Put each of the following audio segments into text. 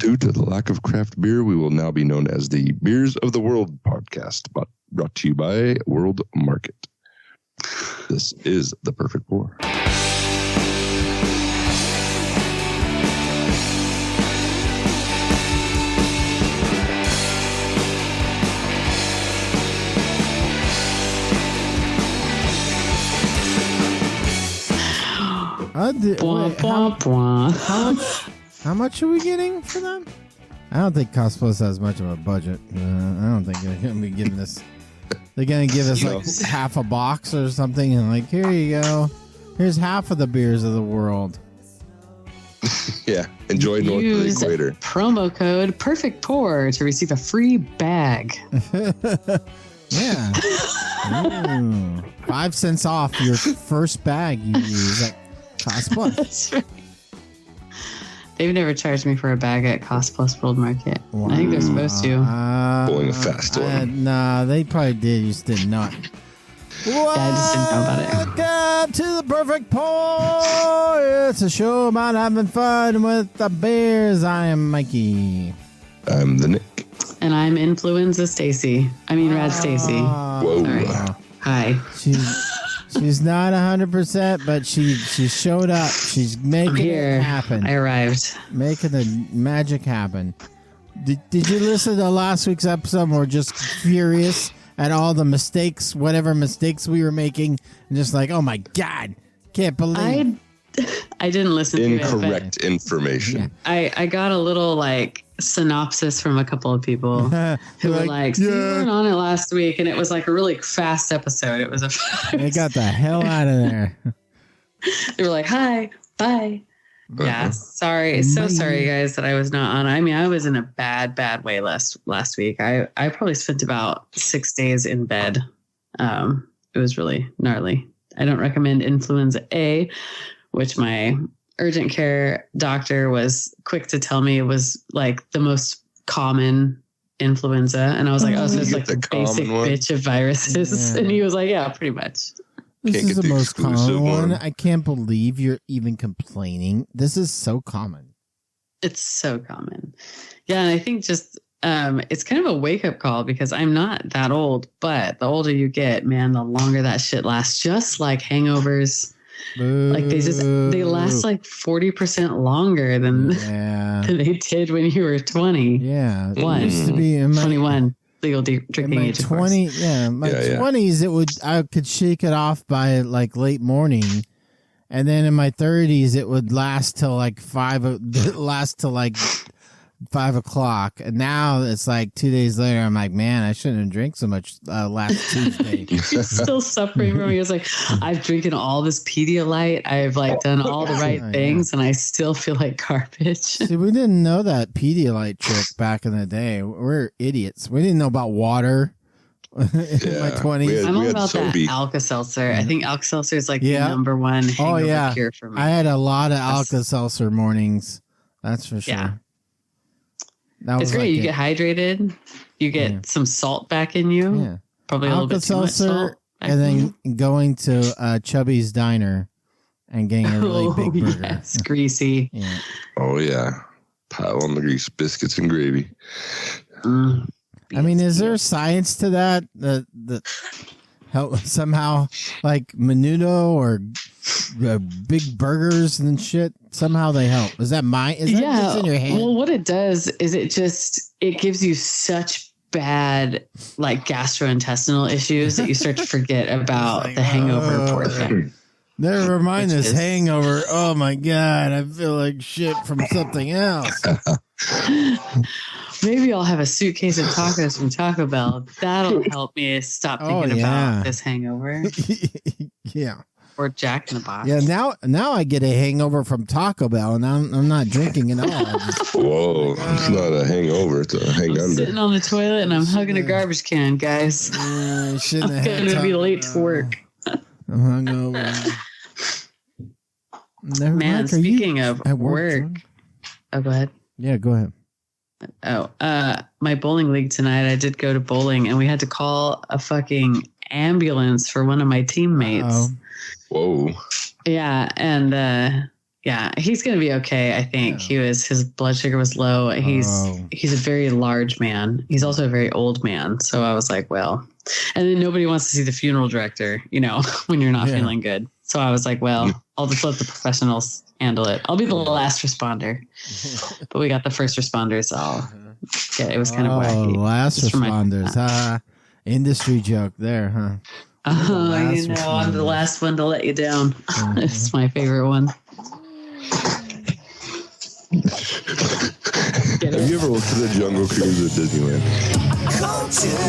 Due to the lack of craft beer, we will now be known as the Beers of the World podcast, brought to you by World Market. This is the perfect pour. How much are we getting for them? I don't think Cost Plus has much of a budget. I don't think they're going to be giving us. They're going to give us like half a box or something, and like, here you go. Here's half of the beers of the world. Yeah, enjoy north of the equator. Promo code Perfect Pour to receive a free bag. Yeah. 5 cents off your first bag you use at Cost Plus. That's right. They've never charged me for a bag at Cost Plus World Market. Wow. I think they're supposed to. Pulling a fast one. Nah, they probably did. You just did not. Yeah, I just didn't know about it. Welcome to the Perfect Pour. It's a show about having fun with the beers. I am Mikey. I'm the Nick. And I'm Influenza Stacey. I mean, Rad Stacey. Whoa. Sorry. Hi. She's not 100%, but she showed up. She's making it happen. I arrived. Making the magic happen. Did you listen to last week's episode? We're just furious at all the mistakes, whatever mistakes we were making, and just like, oh my God, can't believe. I didn't listen to it. Incorrect information. Yeah. I got a little like synopsis from a couple of people who were like, so you weren't on it last week, and it was like a really fast episode. It was They got the hell out of there. They were like, hi, bye. Yeah, sorry. So sorry, guys, that I was not on. I mean, I was in a bad way last week. I probably spent about 6 days in bed. It was really gnarly. I don't recommend Influenza A, which my urgent care doctor was quick to tell me was like the most common influenza. And I was like, oh, so it's like the basic bitch of viruses. Yeah. And he was like, yeah, pretty much. This is the most common one. I can't believe you're even complaining. This is so common. It's so common. Yeah, and I think just it's kind of a wake-up call because I'm not that old, but the older you get, man, the longer that shit lasts. Just like hangovers. Boo. Like they last like 40% longer than they did when you were 20. Yeah. It used to be 21. Legal drinking age. 20, my 20s, I could shake it off by like late morning, and then in my 30s, it would last till like 5 o'clock, and now it's like 2 days later. I'm like, man, I shouldn't have drank so much last Tuesday. You're still suffering from it. It's like I've drinking all this Pedialyte. I've like done all the right things, and I still feel like garbage. See, we didn't know that Pedialyte trick back in the day. We're idiots. We didn't know about water. In my 20s. I'm all about that Alka-Seltzer. I think Alka-Seltzer is like the number one hangover cure for me. I had a lot of Alka-Seltzer mornings. That's for sure. Yeah. It's great. You get hydrated. You get some salt back in you. Yeah. Probably a little bit too much salt. And then going to Chubby's Diner and getting a really big burger. Yes, greasy. Yeah. Oh, yeah. Pile on the grease, biscuits and gravy. I mean, is there science to that? That help somehow, like Menudo or big burgers and shit, somehow they help. Is that just in your hand? Well, what it does is it gives you such bad like gastrointestinal issues that you start to forget about the hangover portion. Never mind this hangover. Oh my God, I feel like shit from something else. Maybe I'll have a suitcase of tacos from Taco Bell. That'll help me stop thinking about this hangover. Yeah. Or Jack in the Box. Yeah, now I get a hangover from Taco Bell, and I'm not drinking at all. Whoa, it's not a hangover, it's a hang-under. Sitting on the toilet, and I'm hugging a garbage can, guys. I'm going to be late to work. I'm hungover. Man, speaking of work. Oh, go ahead. Yeah, go ahead. Oh, my bowling league tonight, I did go to bowling, and we had to call a fucking ambulance for one of my teammates. Whoa. Yeah, and Yeah, he's gonna be okay. I think his blood sugar was low. He's a very large man. He's also a very old man. So I was like, well, and then nobody wants to see the funeral director, when you're not feeling good. So I was like, well, I'll just let the professionals handle it. I'll be the last responder. But we got the first responders. It was kind of wacky. Last responders, industry joke there, huh? I'm the last one to let you down. It's my favorite one. Have you ever looked at the Jungle Cruise at Disneyland?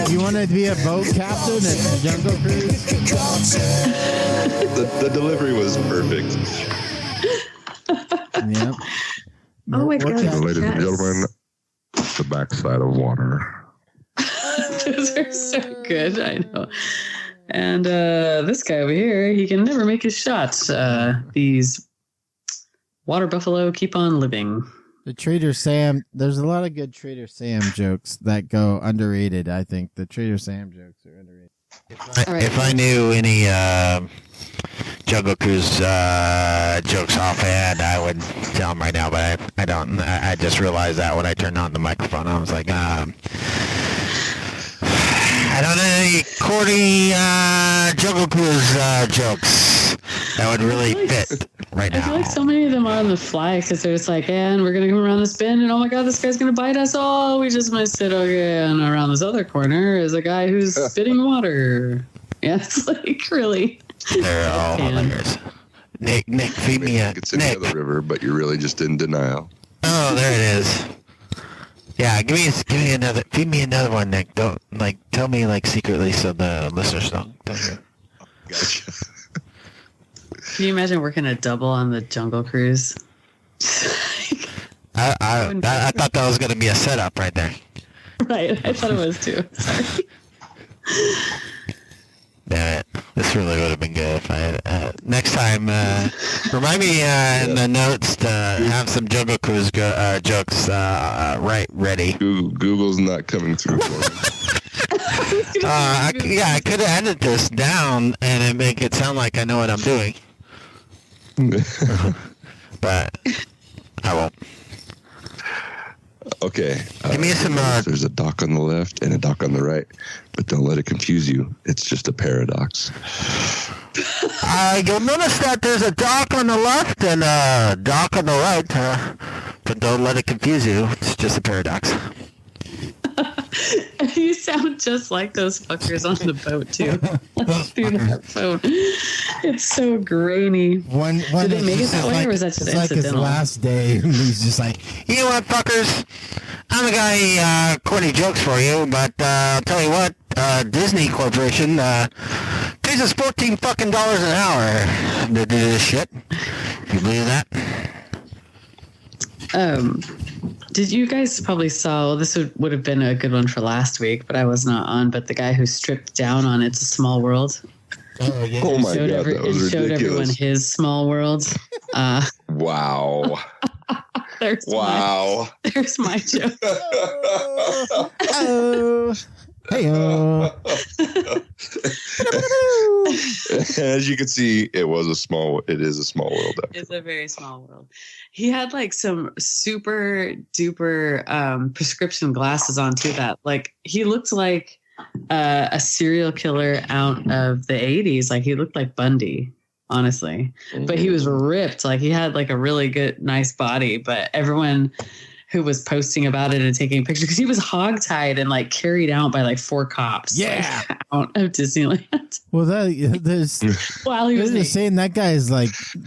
You want to be a boat captain at the Jungle Cruise? The delivery was perfect. Yep. Oh my God. Ladies and gentlemen, the backside of water. Those are so good. I know. And this guy over here, he can never make his shots. These water buffalo keep on living. The Trader Sam, there's a lot of good Trader Sam jokes that go underrated, I think. The Trader Sam jokes are underrated. If I knew any Jungle Cruise jokes offhand, I would tell them right now, but I don't. I just realized that when I turned on the microphone. I was like, I don't know any corny Jungle Cruise jokes that would really fit right now. I feel like so many of them are on the fly because they're just like, and we're going to come around this bend and oh my God, this guy's going to bite us. Oh, we just missed it. Okay. And around this other corner is a guy who's spitting water. Yeah, it's like really. They're all hilarious. Nick, feed me a It's in Nick. the other river, but you're really just in denial. Oh, there it is. Yeah, give me another. Feed me another one, Nick. Don't tell me secretly so the listeners don't hear. Gotcha. Can you imagine working a double on the Jungle Cruise? I thought that was gonna be a setup right there. Right, I thought it was too. Sorry. Damn it! This really would have been good if I had. Next time, remind me in the notes to have some Jungle Cruise jokes ready. Google's not coming through for me. I could have edited this down and make it sound like I know what I'm doing. But I won't. Okay. Give me some. There's a dock on the left and a dock on the right, but don't let it confuse you. It's just a paradox. You'll notice that there's a dock on the left and a dock on the right, but don't let it confuse you. It's just a paradox. You sound just like those fuckers on the boat too. Through that phone. It's so grainy. Did they make it that way, or was that just it's like his incidental? last day, and he's just like, You know what, fuckers? I'm the guy corny jokes for you, but I'll tell you what, Disney Corporation pays us $14 fucking an hour to do this shit. You believe that? Did you guys probably saw, this would have been a good one for last week, but I was not on, but the guy who stripped down on It's a Small World. Oh, yeah. Oh my God, that was showed everyone ridiculous. his small world. Wow. There's my joke. oh, hey-oh. As you can see, it is a small world. It's a very small world. He had some super duper prescription glasses on too. That he looked like a serial killer out of the 80s. He looked like Bundy, honestly. But he was ripped. He had a really good, nice body. But everyone who was posting about it and taking pictures, because he was hogtied and carried out by 4 cops. Yeah. Out of Disneyland. Well, there's While he was just saying that guy is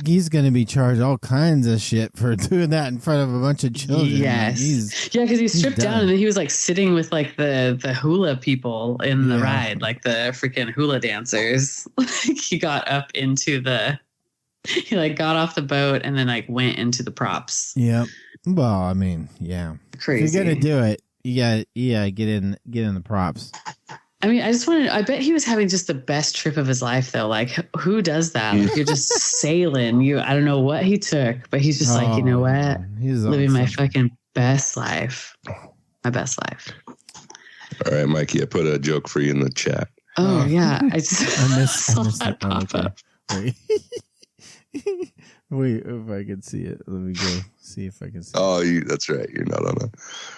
he's going to be charged all kinds of shit for doing that in front of a bunch of children. Yes. Because he stripped down and then he was sitting with the hula people in the ride, the freaking hula dancers. He got up into he got off the boat and then went into the props. Yep. Well, I mean, yeah. Crazy. If you're going to do it, you got to get in the props. I mean, I bet he was having just the best trip of his life though. Who does that? You're just sailing. I don't know what he took, but he's just you know what? He's living my fucking best life. My best life. All right, Mikey, I put a joke for you in the chat. Oh yeah. I missed saw it. that pop up. Wait. Wait, if I can see it. Let me go see if I can see Oh, that's right. You're not on it.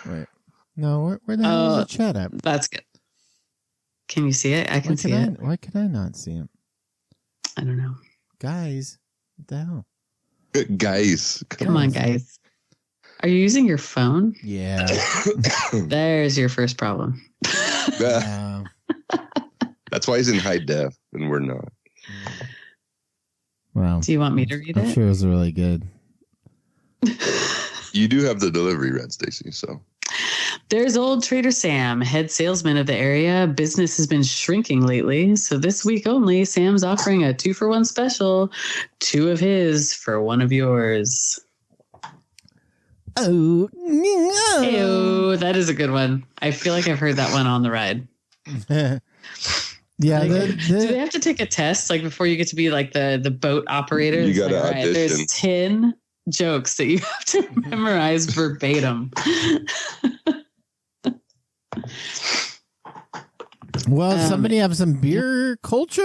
Wait. No, where the hell is the chat at? That's good. Can you see it? I can see it. Why can I not see it? I don't know. Guys, what the hell? Guys. Come on, guys. Are you using your phone? Yeah. There's your first problem. Yeah. That's why he's in high def and we're not. Well, Do you want me to read I'm it? sure it was really good. You do have the delivery, Red Stacey, so. There's old Trader Sam, head salesman of the area. Business has been shrinking lately. So this week only, Sam's offering a 2-for-1 special. 2 of his for 1 of yours. Oh, Ew, that is a good one. I feel like I've heard that one on the ride. yeah. Do they have to take a test like before you get to be like the boat operator? You It's gotta like, audition. there's 10 jokes that you have to memorize verbatim. Well, somebody have some beer culture?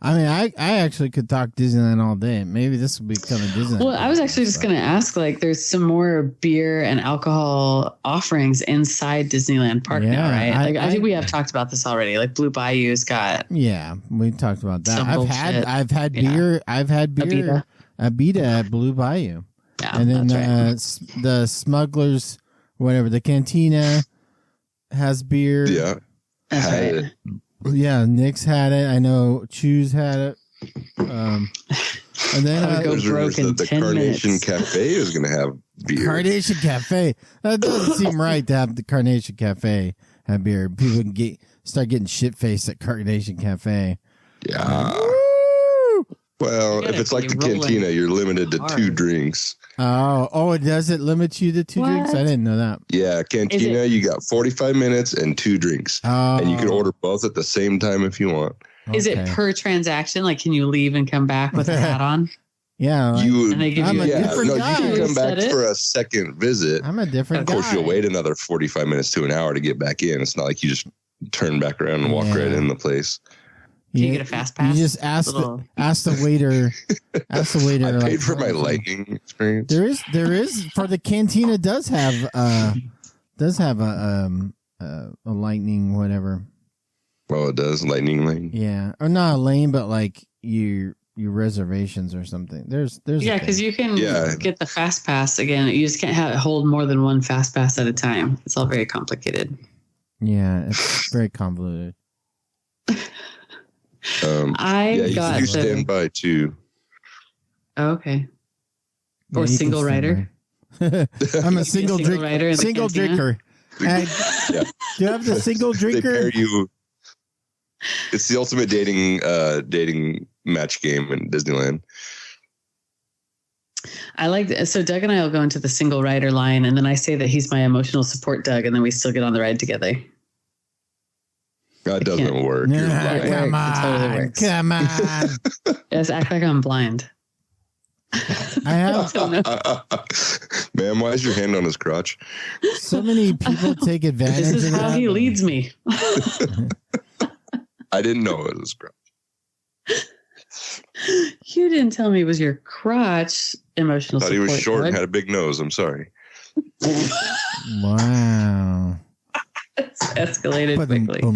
I mean, I actually could talk Disneyland all day. Maybe this will become a Disneyland. Well, I was actually just going to ask, like, there's some more beer and alcohol offerings inside Disneyland Park now, right? I think we have talked about this already. Like Blue Bayou's got. Yeah, we talked about that. Some I've bullshit. had beer. I've had beer. Abita at Blue Bayou. Yeah, And then that's the Smugglers, whatever, the Cantina has beer. Yeah. That's Had right. it. Yeah, Nick's had it. I know Chew's had it. And then I would go There's rumors broke in that the 10 Carnation minutes. Cafe is going to have beer. Carnation Cafe. That doesn't seem right to have the Carnation Cafe have beer. People can start getting shit faced at Carnation Cafe. Yeah. Woo! Well, You if gotta it's like be the Cantina, rolling you're limited to hard. 2 drinks. Oh, does it limit you to 2 drinks? I What? didn't know that. Yeah, Cantina, you got 45 minutes and 2 drinks. Oh, And you can order both at the same time if you want. Is it okay. per transaction? Like, can you leave and come back with a hat on? Yeah, like, You, And they give I'm you a yeah, different no, you guy. can come back Said it? for a second visit. I'm a different Of guy. course, you'll wait another 45 minutes to an hour to get back in. It's not like you just turn back around and walk Yeah. right in the place. Do you get a fast pass? You just ask Little- the waiter. Ask the waiter. I like, paid for my how much- lightning experience. There is for the Cantina does have a lightning whatever. Oh, it does. Lightning lane. Yeah, or not a lane, but like your reservations or something. There's Yeah, because you can Yeah. get the fast pass again. You just can't hold more than one fast pass at a time. It's all very complicated. it's very convoluted. I Yeah, you got can do the standby too. okay. Or Yeah, you single can rider. I'm a single single rider in the single Cantina? drinker. And Yeah. do you have the single They pair drinker? you. It's the ultimate dating match game in Disneyland. I like so Doug and I will go into the single rider line, and then I say that he's my emotional support Doug, and then we still get on the ride together. That doesn't work. You're It lying. Come works. It totally on, works. come on. Just act like I'm blind. I have Ma'am, why is your hand on his crotch? so many people take advantage This is of how that. he leads me. I didn't know it was crotch. You didn't tell me it was your crotch. Emotional I thought he support. was short and Doug. had a big nose. I'm sorry. Wow. It's escalated quickly. Boom.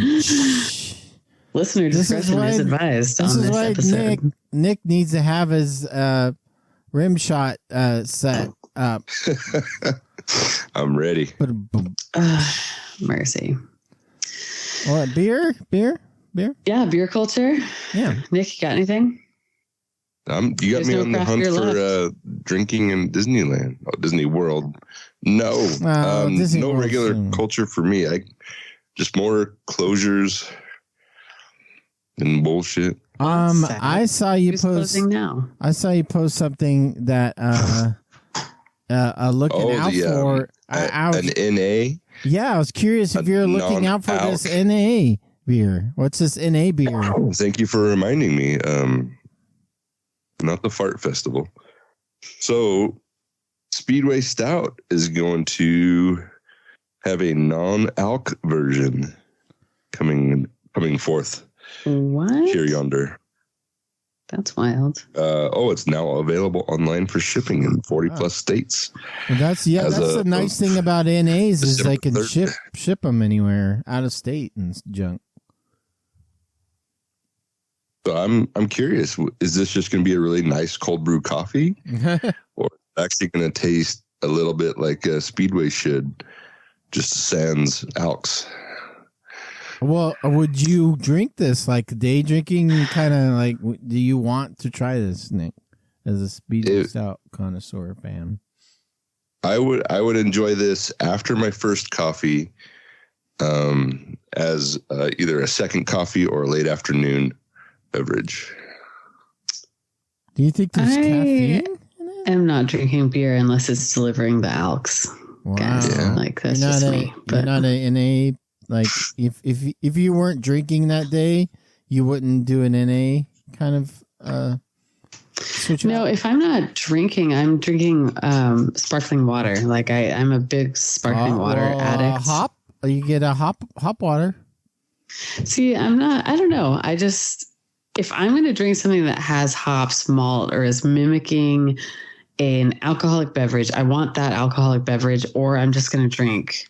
Listener This is discretion why- is advised This on is this why episode. Nick needs to have his rim shot set up. I'm ready. Mercy. What, beer? Yeah, beer culture. Yeah. Nick, you got anything? You got There's me no on the craft hunt beer for drinking in Disneyland. Oh, Disney World. No. Disney no World regular soon. culture for me. Just more closures and bullshit. Sad. I saw you Who's post. closing now? I saw you post something that looking out for. I was, an NA. yeah, I was curious if a you're looking out for this non-alc. NA beer. What's this NA beer? Thank you for reminding me. Not the Fart Festival. So, Speedway Stout is going to have a non-alc version coming forth What? here yonder. That's wild. It's now available online for shipping in 40 plus states. Well, that's the nice thing about NAs is they can ship them anywhere out of state and junk. So I'm curious, is this just going to be a really nice cold brew coffee, or actually going to taste a little bit like Speedway should, just sans alks? Well, would you drink this like day drinking kind of like? Do you want to try this, Nick, as a Speedway Stout connoisseur fan? I would enjoy this after my first coffee, as either a second coffee or a late afternoon beverage. Do you think there's caffeine in it? I'm not drinking beer unless it's delivering the alks. Wow. Yeah. Like that's just me. You're not an NA. Like if you weren't drinking that day, you wouldn't do an NA kind of switch. No, if I'm not drinking, I'm drinking sparkling water. Like I'm a big sparkling water addict. Hop? You get a hop water. See, I don't know. If I'm going to drink something that has hops, malt, or is mimicking an alcoholic beverage, I want that alcoholic beverage, or I'm just going to drink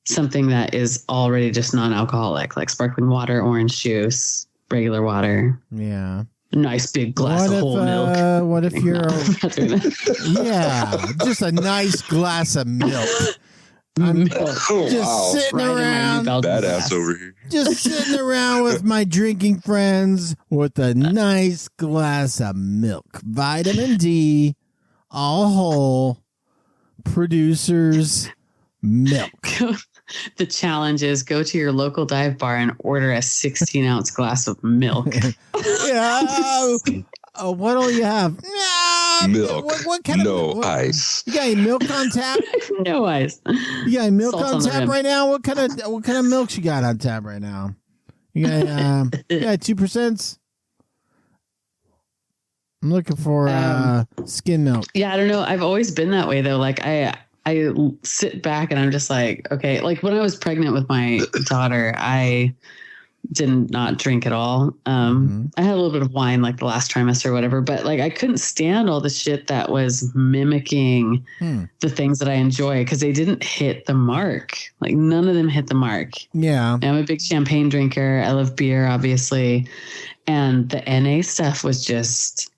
something that is already just non-alcoholic, like sparkling water, orange juice, regular water. Yeah. A nice big glass of whole milk. What if you're... just a nice glass of milk. I'm just sitting around, badass over here. Just sitting around with my drinking friends with a nice glass of milk, vitamin D, all whole, producers milk. The challenge is go to your local dive bar and order a 16-ounce glass of milk. Yeah. What do you have? Milk. What kind of ice? You got any milk on tap? No ice. You got any milk on tap right now? What kind of milk you got on tap right now? You got 2%. I'm looking for skim milk. Yeah, I don't know. I've always been that way though. Like I sit back and I'm just like, okay. Like when I was pregnant with my daughter, I did not drink at all. I had a little bit of wine like the last trimester or whatever, but like I couldn't stand all the shit that was mimicking the things that I enjoy because they didn't hit the mark. Like none of them hit the mark. Yeah. I'm a big champagne drinker. I love beer, obviously. And the NA stuff was just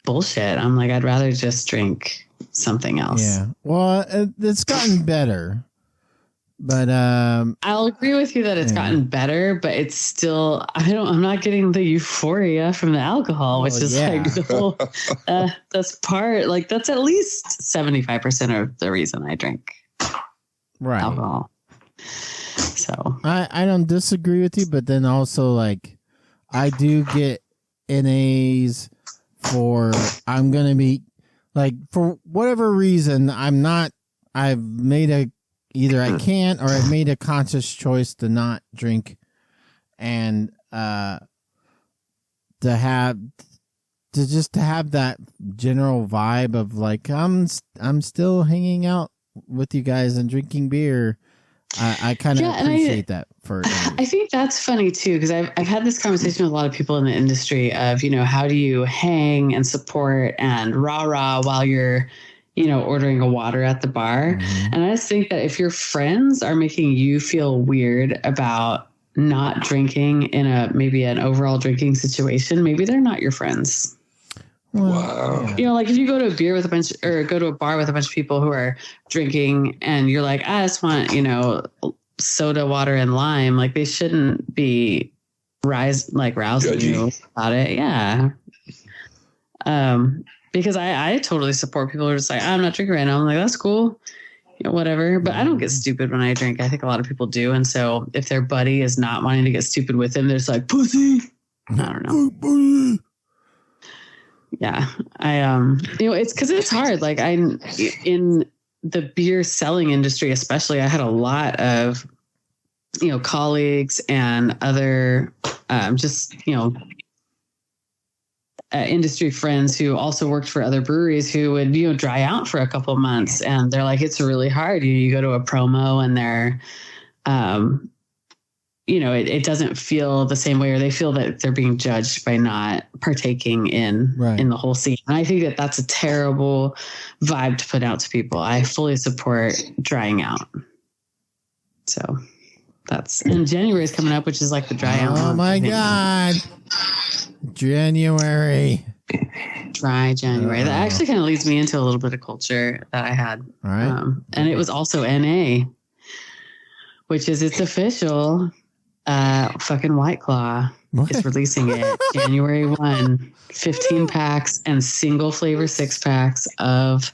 bullshit. I'm like, I'd rather just drink something else. Yeah. Well, it's gotten better. But I'll agree with you that it's gotten better, but it's still I'm not getting the euphoria from the alcohol, which is like the whole that's at least 75% of the reason I drink alcohol. So I don't disagree with you, but then also like I do get NAs for I'm gonna be like for whatever reason I've made either I can't or I've made a conscious choice to not drink and to have that general vibe of like I'm still hanging out with you guys and drinking beer. I kind of appreciate that for I think that's funny too, because I've had this conversation with a lot of people in the industry of, how do you hang and support and rah while you're ordering a water at the bar. And I just think that if your friends are making you feel weird about not drinking in maybe an overall drinking situation, maybe they're not your friends. Wow. Like if you go to a bar with a bunch of people who are drinking and you're like, I just want, soda, water, and lime, like they shouldn't be rousing you about it. Yeah. Because I totally support people who are just like, I'm not drinking right now. I'm like, that's cool. Whatever. But I don't get stupid when I drink. I think a lot of people do. And so if their buddy is not wanting to get stupid with them, they're just like, pussy. I don't know. Yeah. It's because it's hard. Like in the beer selling industry, especially, I had a lot of, colleagues and other industry friends who also worked for other breweries who would, dry out for a couple of months. And they're like, it's really hard. You go to a promo and they're, it doesn't feel the same way, or they feel that they're being judged by not partaking in the whole scene. And I think that that's a terrible vibe to put out to people. I fully support drying out. So and January is coming up, which is like the dry out. Oh my God. January. Dry January. That actually kind of leads me into a little bit of culture that I had. All right. And it was also NA, which is it's official. Fucking White Claw is releasing it January 1, 15 packs and single flavor 6 packs of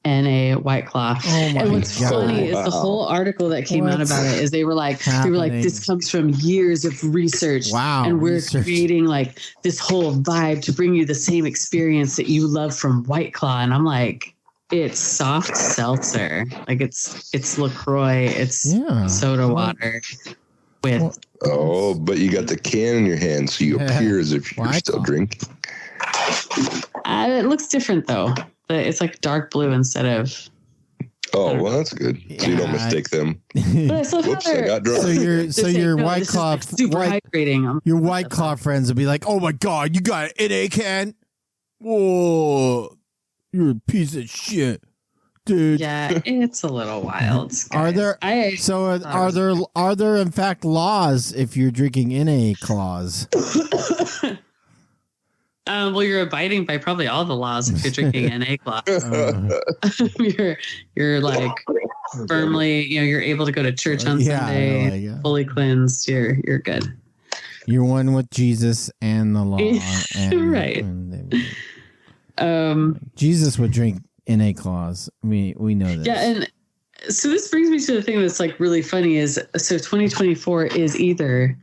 NA White Claw. And what's funny is the whole article that came out about it is they were like, this comes from years of research. Wow. And we're creating like this whole vibe to bring you the same experience that you love from White Claw. And I'm like, it's soft seltzer. Like it's LaCroix. It's soda water. But you got the can in your hand, so you appear as if you're still drinking. It looks different though. It's like dark blue instead of. Oh well, that's good. So you don't mistake them. Whoops, I got drunk. So your White Claw, like super hydrating. Your White Claw friends will be like, "Oh my God, you got an NA can? Whoa, you're a piece of shit." Dude. Yeah, it's a little wild. Guys. Are there in fact laws if you're drinking NA claws? Well, you're abiding by probably all the laws if you're drinking NA claws. You're like firmly, you're able to go to church on Sunday, fully cleansed. You're good. You're one with Jesus and the law. Right. Jesus would drink NA claws. We know this. Yeah, and so this brings me to the thing that's like really funny is 2024 is either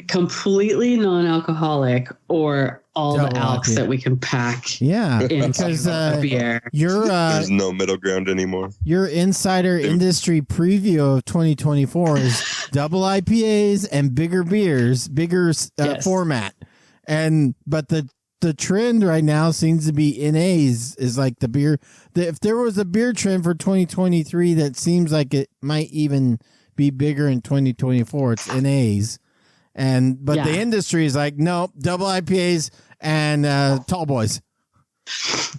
completely non-alcoholic or all the alcs that we can pack. Yeah, because beer. There's no middle ground anymore. Your insider industry preview of 2024 is double IPAs and bigger beers, bigger format, but the trend right now seems to be NAs is like the beer. If there was a beer trend for 2023 that seems like it might even be bigger in 2024, it's NAs. But the industry is like, no, double IPAs and tall boys.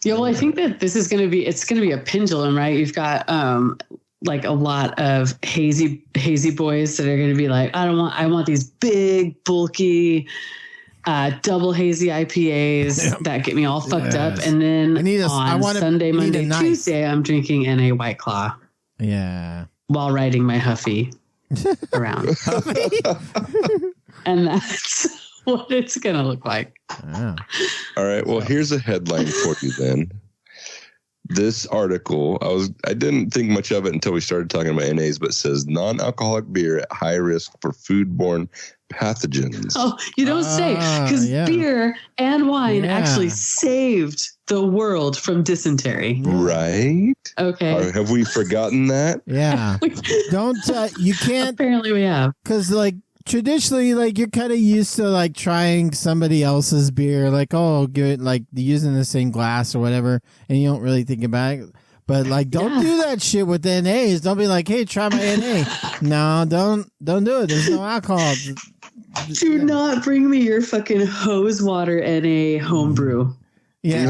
Yeah, well, I think that this is going to be a pendulum, right? You've got like a lot of hazy boys that are going to be like, I want these big, bulky, double hazy IPAs that get me all fucked up. And then on Sunday, Monday, Tuesday, I'm drinking NA White Claw. Yeah. While riding my Huffy around. And that's what it's going to look like. Yeah. All right. Well, here's a headline for you then. This article, I didn't think much of it until we started talking about NAs, but it says non-alcoholic beer at high risk for foodborne pathogens. Oh, you don't say, because beer and wine actually saved the world from dysentery. Right? Okay. Or have we forgotten that? Yeah. Don't, you can't. Apparently we have. Because traditionally, you're kind of used to trying somebody else's beer, good, using the same glass or whatever, and you don't really think about it. But don't do that shit with NAs. Don't be like, hey, try my NA. No, don't do it. There's no alcohol. Do not bring me your fucking hose water NA homebrew. Yeah.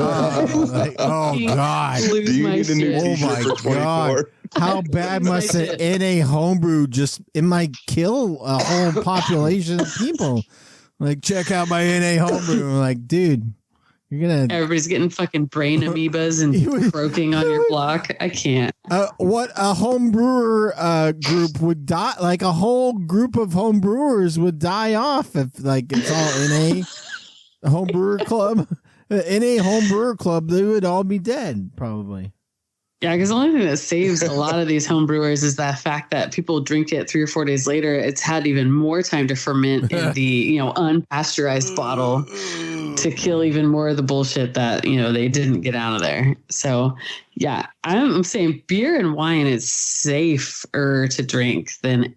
Oh God. Do you need a new t-shirt for 24? God. How bad must an NA homebrew it might kill a whole population of people. Check out my NA homebrew. Dude, everybody's getting fucking brain amoebas and croaking on your block. I can't. What a home brewer group would die, a whole group of home brewers would die off if it's all NA home brewer club. NA home brewer club, they would all be dead probably. Yeah, because the only thing that saves a lot of these home brewers is that fact that people drink it 3 or 4 days later. It's had even more time to ferment in the unpasteurized bottle to kill even more of the bullshit that they didn't get out of there. So yeah, I'm saying beer and wine is safer to drink than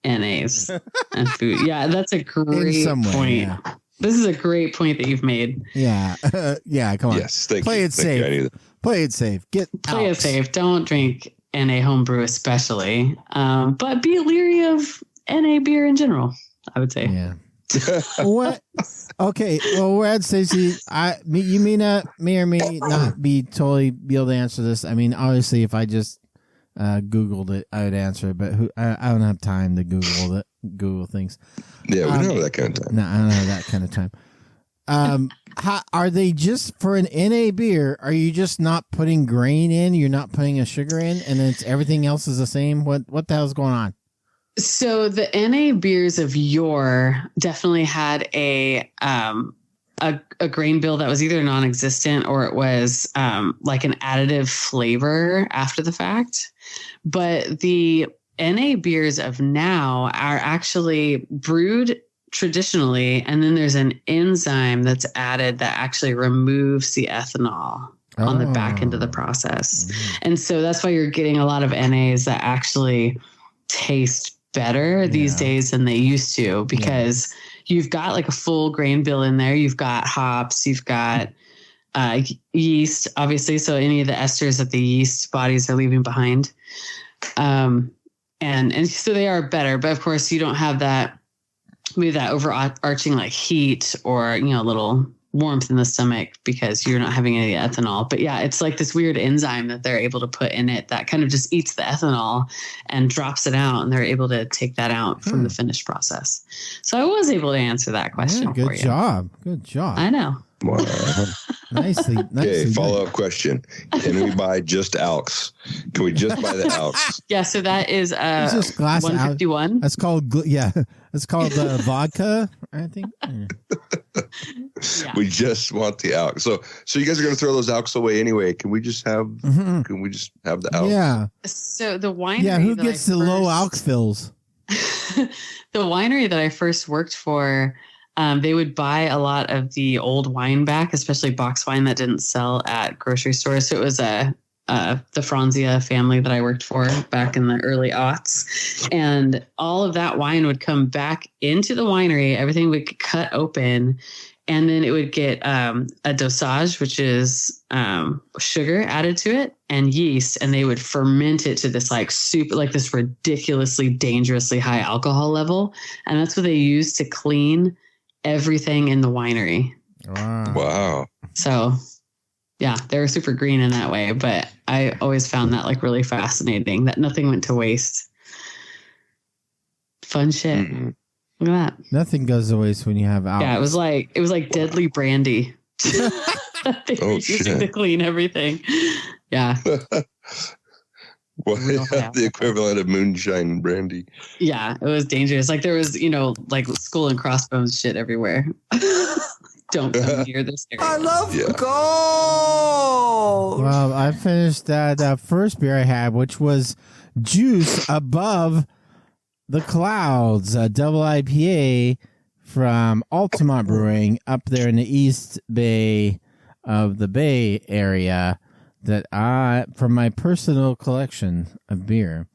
NAs and food. Yeah, that's a great point. Yeah. This is a great point that you've made. Yeah, come on. Yes, thank Play you. it safe. Play it safe. Play it safe. Don't drink NA homebrew, especially. But be leery of NA beer in general, I would say. Yeah. What? Okay. Well, we're at Stacey. You may or may not be totally be able to answer this. I mean, obviously, if I just Googled it, I would answer it. But I don't have time to Google things. Yeah, we don't have that kind of time. No, I don't have that kind of time. How, are they just for an NA beer? Are you just not putting grain in? You're not putting a sugar in, and then everything else is the same. What the hell's going on? So the NA beers of yore definitely had a grain bill that was either non-existent or it was like an additive flavor after the fact. But the NA beers of now are actually brewed traditionally, and then there's an enzyme that's added that actually removes the ethanol on the back end of the process. And so that's why you're getting a lot of NAs that actually taste better these days than they used to, because you've got like a full grain bill in there. You've got hops, you've got yeast, obviously. So any of the esters that the yeast bodies are leaving behind. And so they are better, but of course you don't have that, maybe that overarching like heat or, a little warmth in the stomach because you're not having any ethanol. But yeah, it's like this weird enzyme that they're able to put in it that kind of just eats the ethanol and drops it out, and they're able to take that out from the finished process. So I was able to answer that question for you. Good job. I know. Wow. nicely Okay, done. follow-up question. Can we buy just Alks? Can we just buy the Alks? Yeah, so that is It's just glass 151. That's called it's called vodka, I think. Yeah. We just want the Alks. So you guys are going to throw those Alks away anyway. Can we just have the Alks? Yeah. So the winery. Yeah, who gets the low Alks fills? The winery that I first worked for, they would buy a lot of the old wine back, especially box wine that didn't sell at grocery stores. So it was the Franzia family that I worked for back in the early aughts. And all of that wine would come back into the winery. Everything would get cut open. And then it would get a dosage, which is sugar added to it, and yeast. And they would ferment it to this this ridiculously dangerously high alcohol level. And that's what they use to clean everything in the winery. Wow. So yeah, they were super green in that way, but I always found that like really fascinating that nothing went to waste. Fun shit. Mm-hmm. Look at that. Nothing goes to waste when you have Alks. Yeah, it was like deadly brandy. They were using to clean everything. Yeah. Well, the equivalent of moonshine brandy. Yeah, it was dangerous. Like there was, like skull and crossbones shit everywhere. Don't come near this area. I love gold. Well, I finished that first beer I had, which was Juice Above the Clouds, a double IPA from Altamont Brewing up there in the East Bay of the Bay Area. From my personal collection of beer,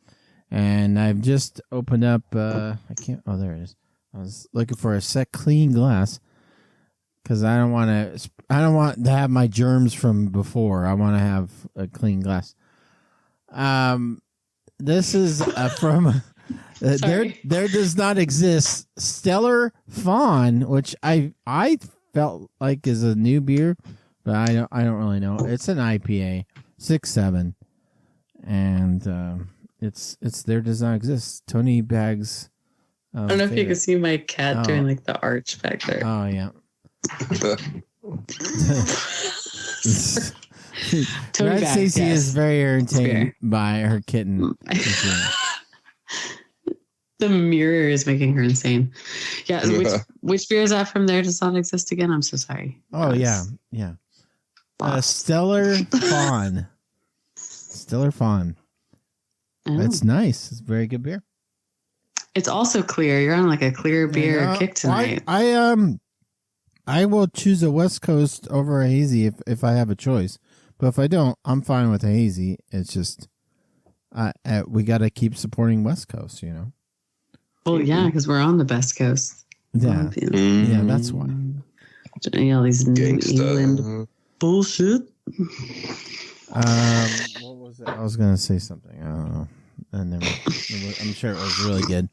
and I've just opened up. There it is. I was looking for a clean glass because I don't want to have my germs from before. I want to have a clean glass. This is from there does not exist Stellar Fawn, which I felt like is a new beer. But I don't really know. It's an IPA, 6.7, and it's there. Does not exist. Tony Bags. I don't know if you can see my cat doing like the arch back there. Oh yeah. Tony Red Bags, Stacey yes. is very entertained by her kitten. The mirror is making her insane. Yeah. Which beer is that from there? Does not exist again? I'm so sorry. Oh yeah. Stellar Fawn. Stellar Fawn. Oh. It's nice. It's very good beer. It's also clear. You're on like a clear beer kick tonight. I will choose a West Coast over a hazy if I have a choice. But if I don't, I'm fine with a hazy. It's just we got to keep supporting West Coast, Well, yeah, because we're on the best coast. Yeah, yeah, that's why. All these New England bullshit. What was it? I was gonna say something. I don't know. I'm sure it was really good.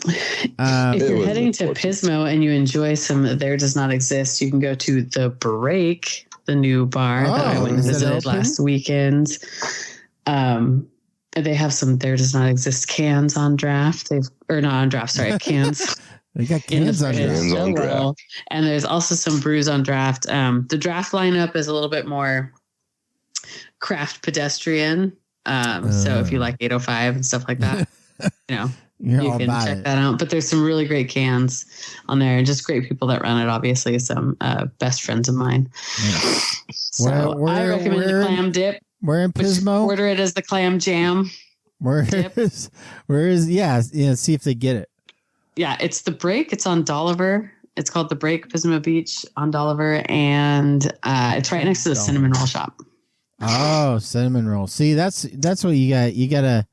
If you're heading to Pismo and you enjoy some There Does Not Exist, you can go to The Break, the new bar that I went and visited last weekend. They have some There Does Not Exist cans on draft. Cans. They got cans on draft. And there's also some brews on draft. The draft lineup is a little bit more craft pedestrian. So if you like 805 and stuff like that, you can check that out. But there's some really great cans on there and just great people that run it. Obviously, some best friends of mine. So I recommend the clam dip. We're in Pismo. Order it as the clam jam. See if they get it. Yeah, it's The Break. It's on Dolliver. It's called The Break, Pismo Beach on Dolliver, and it's right next to the cinnamon roll shop. Oh, cinnamon roll. See, that's what you got. You got to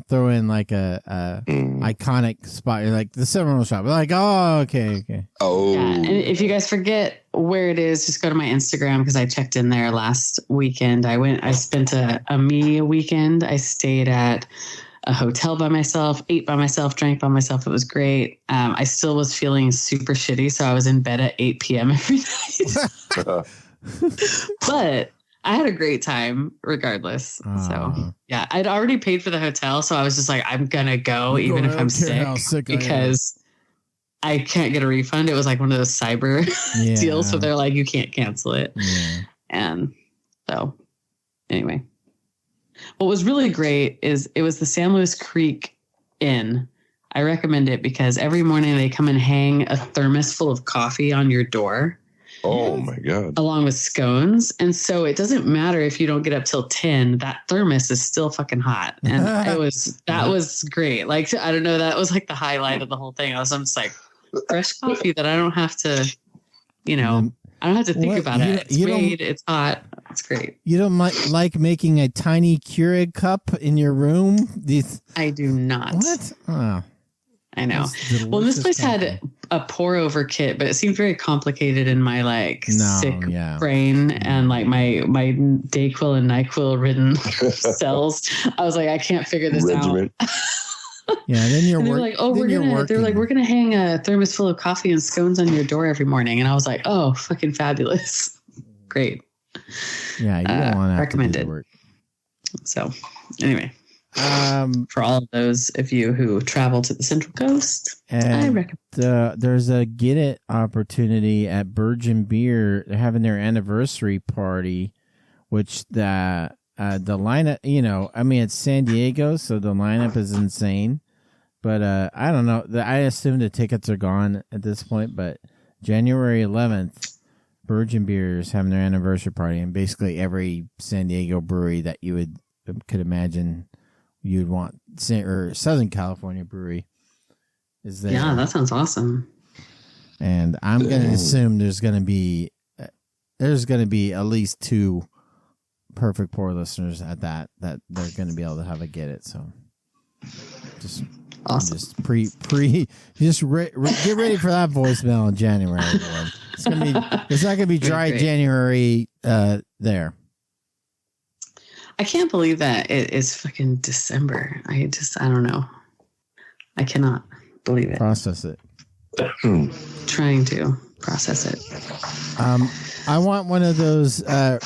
throw in like a iconic spot. You're like the cinnamon roll shop. We're like, oh, okay. Oh, yeah. And if you guys forget where it is, just go to my Instagram because I checked in there last weekend. I spent a me weekend. I stayed at a hotel by myself, ate by myself, drank by myself. It was great. I still was feeling super shitty, so I was in bed at 8 p.m. every night. But I had a great time regardless. So yeah, I'd already paid for the hotel. So I was just like, I'm going to go even if I'm sick because I can't get a refund. It was like one of those cyber deals. So they're like, you can't cancel it. Yeah. And so anyway, what was really great is it was the San Luis Creek Inn. I recommend it because every morning they come and hang a thermos full of coffee on your door. Oh my God. Along with scones. And so it doesn't matter if you don't get up till 10, that thermos is still fucking hot. And that was great. Like, I don't know, that was like the highlight of the whole thing. I'm just like fresh coffee that I don't have to, I don't have to think about it. It's made, it's hot. It's great. You don't like making a tiny Keurig cup in your room? I do not. What? Oh. I know. Well, this place had a pour over kit, but it seemed very complicated in my sick brain and like my Dayquil and NyQuil ridden cells. I was like, I can't figure this out. Yeah, then you're like, oh, we're gonna hang a thermos full of coffee and scones on your door every morning, and I was like, oh, fucking fabulous, great. Yeah, you don't want to recommend it. So, anyway. For all of those of you who travel to the Central Coast, I recommend. There's a get it opportunity at Virgin Beer. They're having their anniversary party, which the lineup, it's San Diego, so the lineup is insane. But I don't know. I assume the tickets are gone at this point. But January 11th, Virgin Beer is having their anniversary party, and basically every San Diego brewery that you could imagine you'd want, or Southern California brewery is there. Yeah, that sounds awesome. And I'm going to assume there's going to be at least 2 perfect pour listeners at that they're going to be able to have a get it. So just awesome. Just get ready for that voicemail in January. It's not going to be dry January there. I can't believe that it is fucking December. I don't know. I cannot believe it. Process it. Trying to process it. I want one of those. I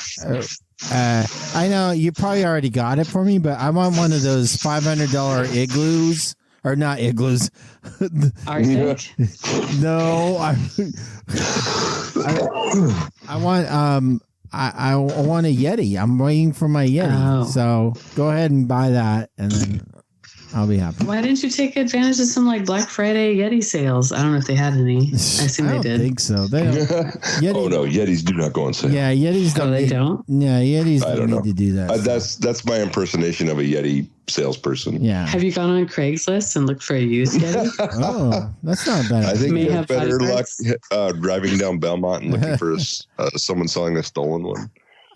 know you probably already got it for me, but I want one of those $500 igloos. Or not igloos. Arctic? No. I want I want a Yeti. I'm waiting for my Yeti. So go ahead and buy that, and then I'll be happy. Why didn't you take advantage of some Black Friday Yeti sales? I don't know if they had any. I assume they did. I don't think so. They don't. Oh no, Yetis do not go on sale. Yeah, Yetis don't. They don't. Yeah, Yetis don't need to do that. That's my impersonation of a Yeti salesperson. Yeah. Have you gone on Craigslist and looked for a used Yeti? Oh, that's not bad. I think you have better luck driving down Belmont and looking for someone selling a stolen one.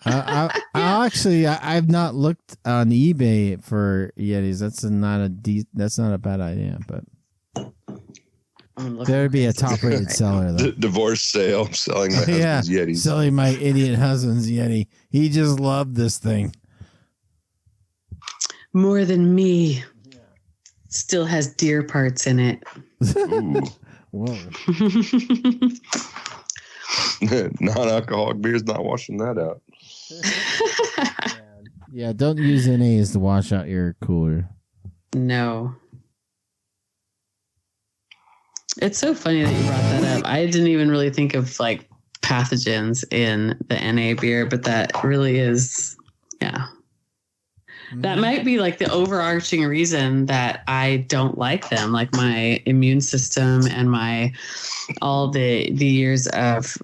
I've not looked on eBay for Yetis. That's not a bad idea, but there'd be a top-rated seller though. Divorce sale, selling my husband's Yeti. Selling my idiot husband's Yeti. He just loved this thing more than me. still has deer parts in it. Ooh. Whoa. Non-alcoholic beer's not washing that out. Yeah, don't use NAs to wash out your cooler. No. It's so funny that you brought that up. I didn't even really think of like pathogens in the NA beer, but that really is, yeah. That might be like the overarching reason that I don't like them. Like my immune system and all the years of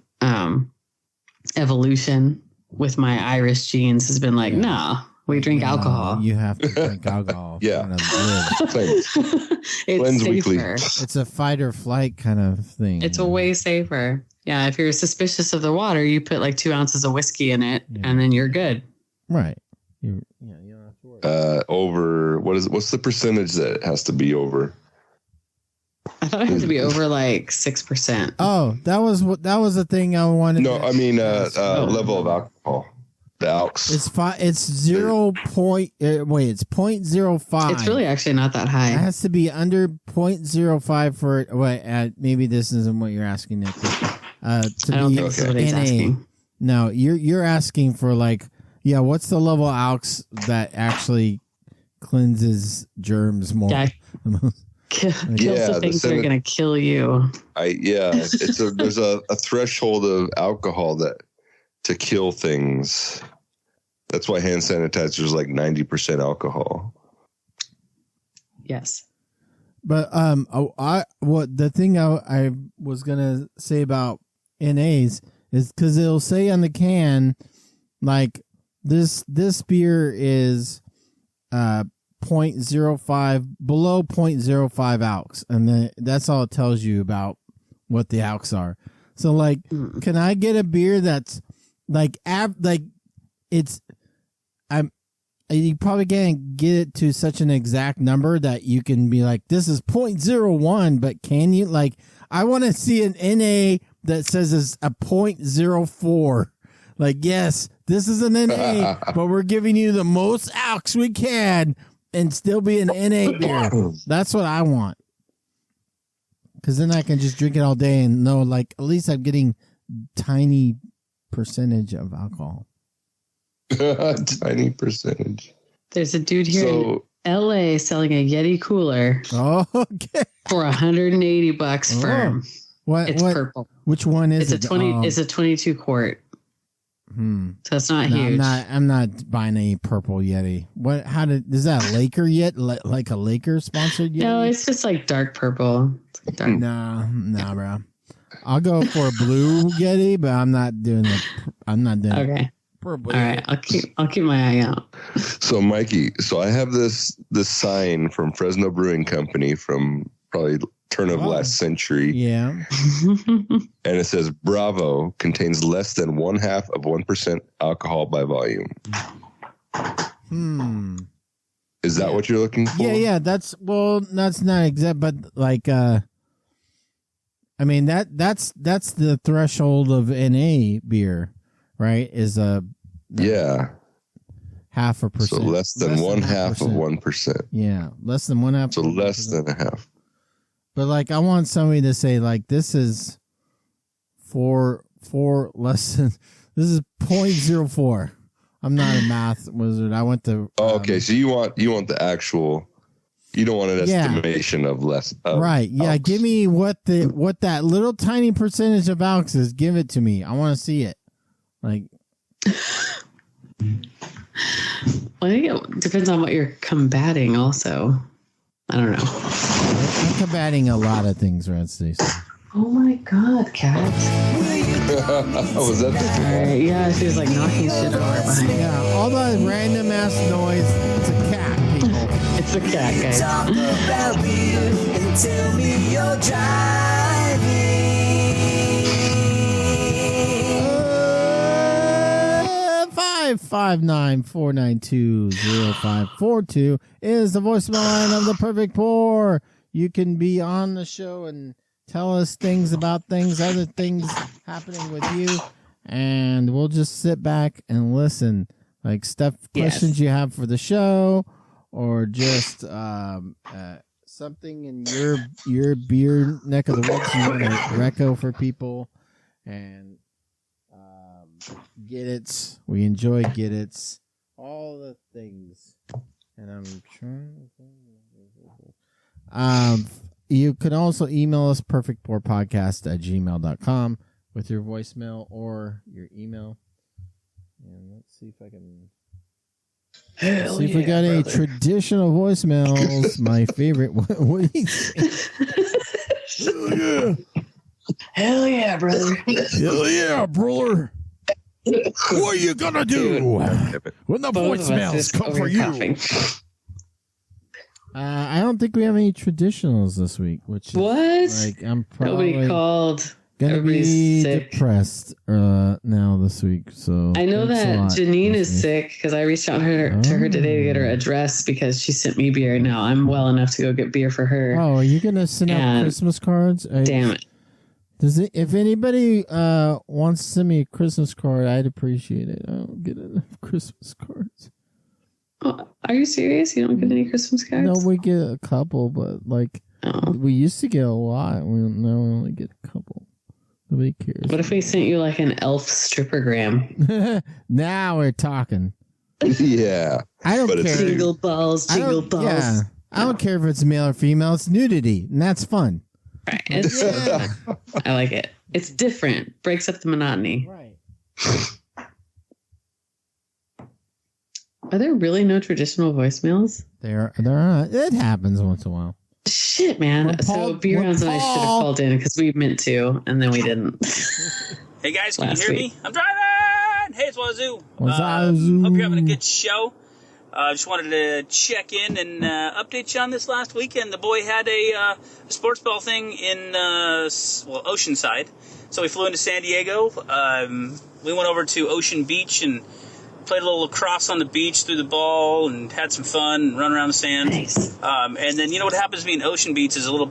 evolution with my Irish genes has been like, nah, we drink alcohol. You have to drink alcohol. Yeah. It's Cleanse safer. weekly. It's a fight or flight kind of thing. It's a way safer. Yeah, if you're suspicious of the water, you put like 2 ounces of whiskey in it, and then you're good. Right. You don't have to worry. Over what's the percentage that it has to be over? I thought it had to be over like 6%. Oh, that was the thing I wanted. No, I mean level of alcohol. The alks. It's 0.05. It's really actually not that high. It has to be under 0.05 for maybe this isn't what you're asking, Nick. I don't think that's what he's asking. No, you're asking for like, what's the level of alks that actually cleanses germs more? Yeah. Kills the things that are going to kill you. There's a threshold of alcohol to kill things. That's why hand sanitizer is like 90% alcohol. Yes. But the thing I was gonna say about NAs is because it'll say on the can like this beer is 0.05 below 0.05 alks, and then that's all it tells you about what the alks are. So like, can I get a beer that's like you probably can't get it to such an exact number that you can be like, this is 0.01, but can you, like, I want to see an NA that says it's a 0.04. Like, yes, this is an NA, but we're giving you the most alks we can and still be an NA beer. That's what I want. Because then I can just drink it all day and know, like, at least I'm getting tiny percentage of alcohol. Tiny percentage. There's a dude here in LA selling a Yeti cooler. Oh, okay. For $180 firm. It's purple. Which one is it? It's a 22 quart. So it's not huge. I'm not buying a purple Yeti. Is that a Laker yet? Like a Laker sponsored Yeti? No, it's just like dark purple. Like dark. Nah, bro. I'll go for a blue Yeti, but I'm not doing it. Okay. All right, I'll keep my eye out. So Mikey, I have this sign from Fresno Brewing Company from probably turn of last century. Yeah. And it says Bravo contains less than 0.5% alcohol by volume. Is that what you're looking for? Yeah, that's not exact, but like I mean that's the threshold of NA beer. Right, is a 0.5%. So less than 1/2 of 1%. Yeah, less than 1/2. So less than a half. But like, I want somebody to say like, this is for less than. This is 0.04. I'm not a math wizard. I went to. Okay, so you want the actual. You don't want an estimation of less. Right. Yeah. Alks. Give me what that little tiny percentage of alks is. Give it to me. I want to see it. Like, I think it depends on what you're combating. Also, I don't know. I'm combating a lot of things, right, Stacey? Oh my God, cat! Was that? All right, yeah, she was like knocking shit over behind. Yeah, all that random ass noise. It's a cat, people. It's a cat, guys. Talk about beer and tell me you're driving. 559-492-0542 is the voicemail line of the Perfect Pour. You can be on the show and tell us things about things, other things happening with you, and we'll just sit back and listen. Like questions you have for the show, or just something in your beer neck of the woods you want to reco for people, and get it. We enjoy get it. All the things. And I'm trying. You could also email us perfectpourpodcast@gmail.com with your voicemail or your email. And let's see if I can. See if we got any traditional voicemails. My favorite. What do you think? Hell yeah. Hell yeah, brother. Hell yeah, brother. What are you gonna do when the voicemails come for you? I don't think we have any traditionals this week. Which is like I'm probably nobody called. Gonna be depressed now this week. So I know that Janine is sick because I reached out to her today to get her address because she sent me beer. Now I'm well enough to go get beer for her. Oh, are you gonna send out Christmas cards? Damn it! If anybody wants to send me a Christmas card, I'd appreciate it. I don't get enough Christmas cards. Oh, are you serious? You don't get any Christmas cards? No, we get a couple, but like we used to get a lot. We only get a couple. Nobody cares. What if we sent you like an elf strippergram? Now we're talking. Yeah. I don't care. Jingle balls, jingle balls. Yeah. I don't care if it's male or female. It's nudity, and that's fun. Right. I like it. It's different. Breaks up the monotony. Right. Are there really no traditional voicemails? There are. It happens once in a while. Shit, man. So B-Rounds and I should have called in because we meant to, and then we didn't. Hey, guys, can you hear me? I'm driving! Hey, it's Wazoo. Wazoo. Hope you're having a good show. Just wanted to check in and update you on this last weekend. The boy had a sports ball thing in, Oceanside. So we flew into San Diego. We went over to Ocean Beach and played a little lacrosse on the beach, threw the ball, and had some fun and run around the sand. Nice. And then, you know what happens to me in Ocean Beach is a little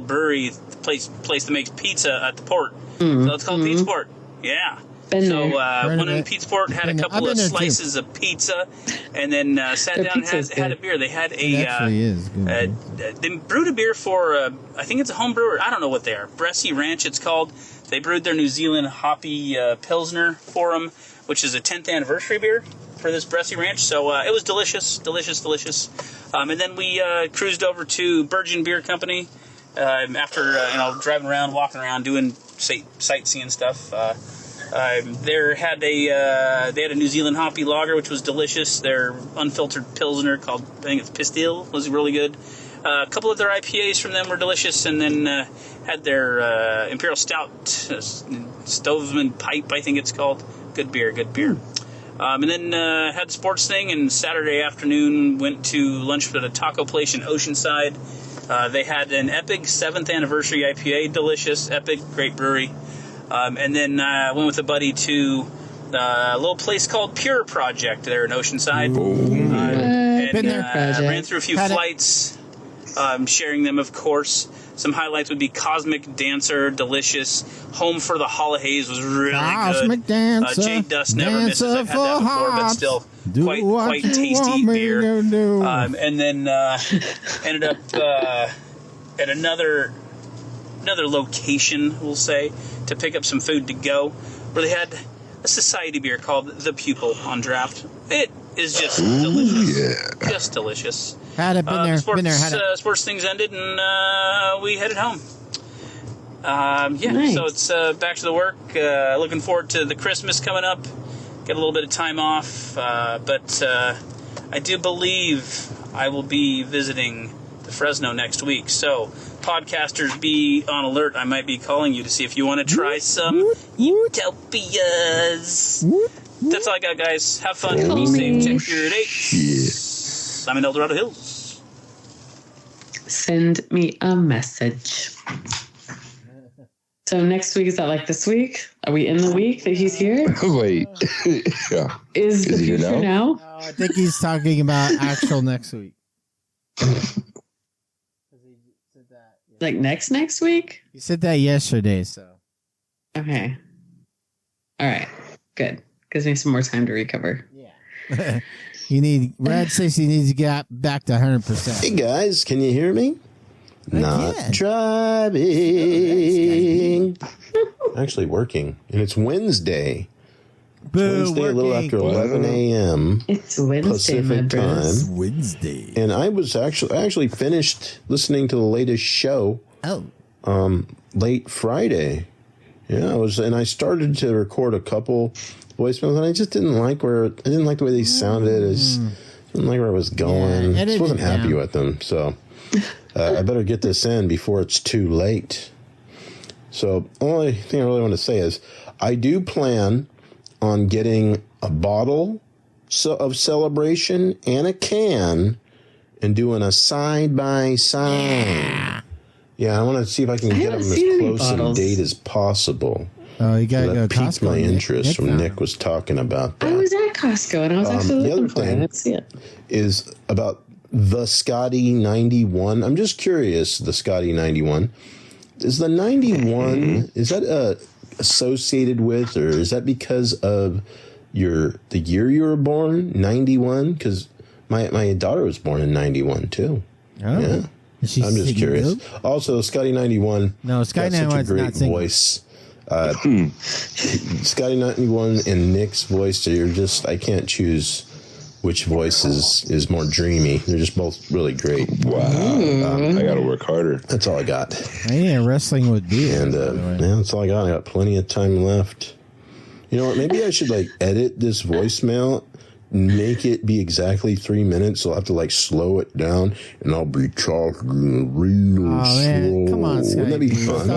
brewery place that makes pizza at the port. Mm-hmm. So it's called Pizza Port. Yeah. So went in Pizza Port, had a couple of slices of pizza, and then sat down and had a beer. They had they brewed a beer for I think it's a home brewer. I don't know what they are. Bressy Ranch, it's called. They brewed their New Zealand hoppy Pilsner for them, which is a 10th anniversary beer for this Bressy Ranch. So it was delicious. And then we cruised over to Virgin Beer Company after driving around, walking around, doing sightseeing stuff. They had a New Zealand hoppy lager, which was delicious. Their unfiltered Pilsner called, I think it's Pistil, was really good. A couple of their IPAs from them were delicious, and then had their Imperial Stout, Stoveman Pipe, I think it's called. Good beer. And then had the sports thing, and Saturday afternoon went to lunch at a taco place in Oceanside. They had an Epic 7th anniversary IPA, delicious, Epic, great brewery. And then went with a buddy to a little place called Pure Project there in Oceanside. Ran through a few flights, sharing them, of course. Some highlights would be Cosmic Dancer, delicious. Home for the Holidays was really Cosmic good. Dancer, Jay Dust never misses. I've had that before, but still quite tasty beer. And then ended up at another location, we'll say, to pick up some food to go, where they had a society beer called The Pupil on draft. It is just delicious. Yeah. Just delicious. Had it, been there. Sports things ended, and we headed home. Nice. So it's back to the work. Looking forward to the Christmas coming up. Get a little bit of time off. But I do believe I will be visiting the Fresno next week. So podcasters, be on alert. I might be calling you to see if you want to try some utopias. That's all I got, guys. Have fun. Be safe. Check your dates. I'm in El Dorado Hills. Send me a message. So next week, is that like this week? Are we in the week that he's here? Wait. Yeah. Is the future now? No, I think he's talking about actual next week. Like next week? He said that yesterday, so. Okay. All right. Good. Gives me some more time to recover. Yeah. Stacey needs to get back to 100%. Hey guys, can you hear me? Not driving. Actually working, and it's Wednesday. Wednesday, a little after 11 a.m. It's Wednesday, Pacific time. Wednesday, and I actually finished listening to the latest show. Late Friday. Yeah, I started to record a couple voicemails, and I just didn't like the way they sounded. I just didn't like where I was going. I just wasn't happy with them. So I better get this in before it's too late. So the only thing I really want to say is I do plan on getting a bottle of Celebration and a can and doing a side-by-side. Yeah, I want to see if I can get them as close in date as possible. Oh, you got to go to Costco. Piqued my interest when Nick was talking about that. I was at Costco, and I was actually looking for it. Let's see it. Is about the Scotty 91. I'm just curious, the Scotty 91. Is the 91, is that associated with, or is that because of the year you were born, 91? Because my daughter was born in 91 too. Oh. Yeah. I'm just curious. Up? Also, Scotty 91. No, Scotty 91 is not great voice. Scotty 91 and Nick's voice, I can't choose which voice is more dreamy. They're just both really great. Wow. I got to work harder. That's all I got. Wrestling would be. And that's all I got. I got plenty of time left. You know what? Maybe I should edit this voicemail, make it be exactly 3 minutes. So I'll have to slow it down, and I'll be talking real slow. Come on, Scotty. Wouldn't that be fun?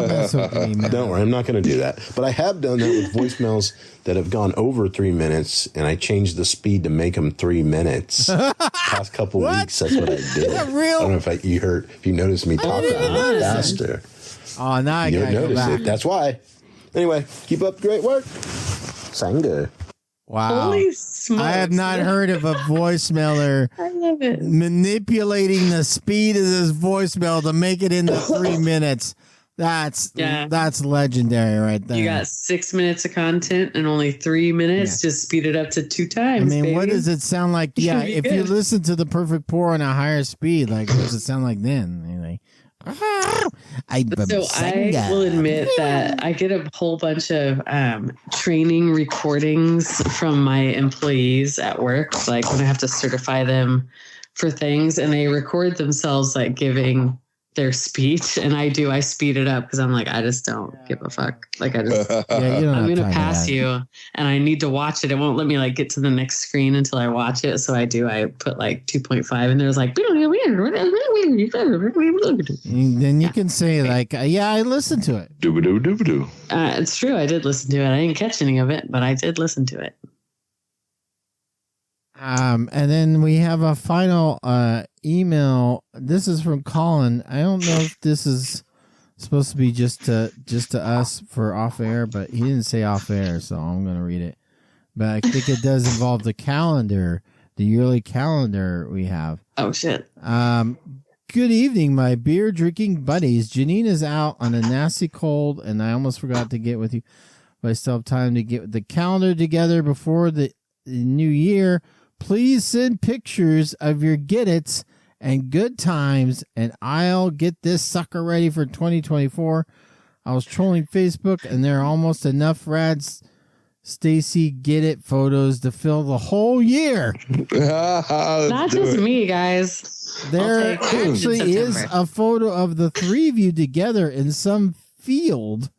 Don't worry, I'm not going to do that. But I have done that with voicemails that have gone over 3 minutes, and I changed the speed to make them 3 minutes. Past couple weeks, that's what I did. Real? I don't know if you noticed me talking faster. Oh, now I got to go back. That's why. Anyway, keep up the great work. Sanga. Wow. Holy smokes. I have not heard of a voicemailer I love it. manipulating the speed of this voicemail to make it into 3 minutes. That's legendary right there. You got 6 minutes of content and only 3 minutes. Just speed it up to 2 times. Baby. What does it sound like? Yeah, if you listen to the Perfect Pour on a higher speed, what does it sound like then? Anyway. I will admit that I get a whole bunch of training recordings from my employees at work, when I have to certify them for things, and they record themselves giving their speech, and I speed it up because I'm I just don't give a fuck. I'm going to pass you, and I need to watch it. It won't let me get to the next screen until I watch it. So I put 2.5, and there's then you can say I listened to it. Doo-ba-doo. It's true. I did listen to it. I didn't catch any of it, but I did listen to it. And then we have a final email. This is from Colin. I don't know if this is supposed to be just to us for off air, but he didn't say off air, so I'm going to read it. But I think it does involve the calendar, the yearly calendar we have. Oh shit. Good evening, my beer drinking buddies. Janine is out on a nasty cold, and I almost forgot to get with you, but I still have time to get the calendar together before the new year. Please send pictures of your get-its and good times, and I'll get this sucker ready for 2024. I was trolling Facebook, and there are almost enough Rad's Stacey get-it photos to fill the whole year. Not just me, guys. There actually is a photo of the three of you together in some field,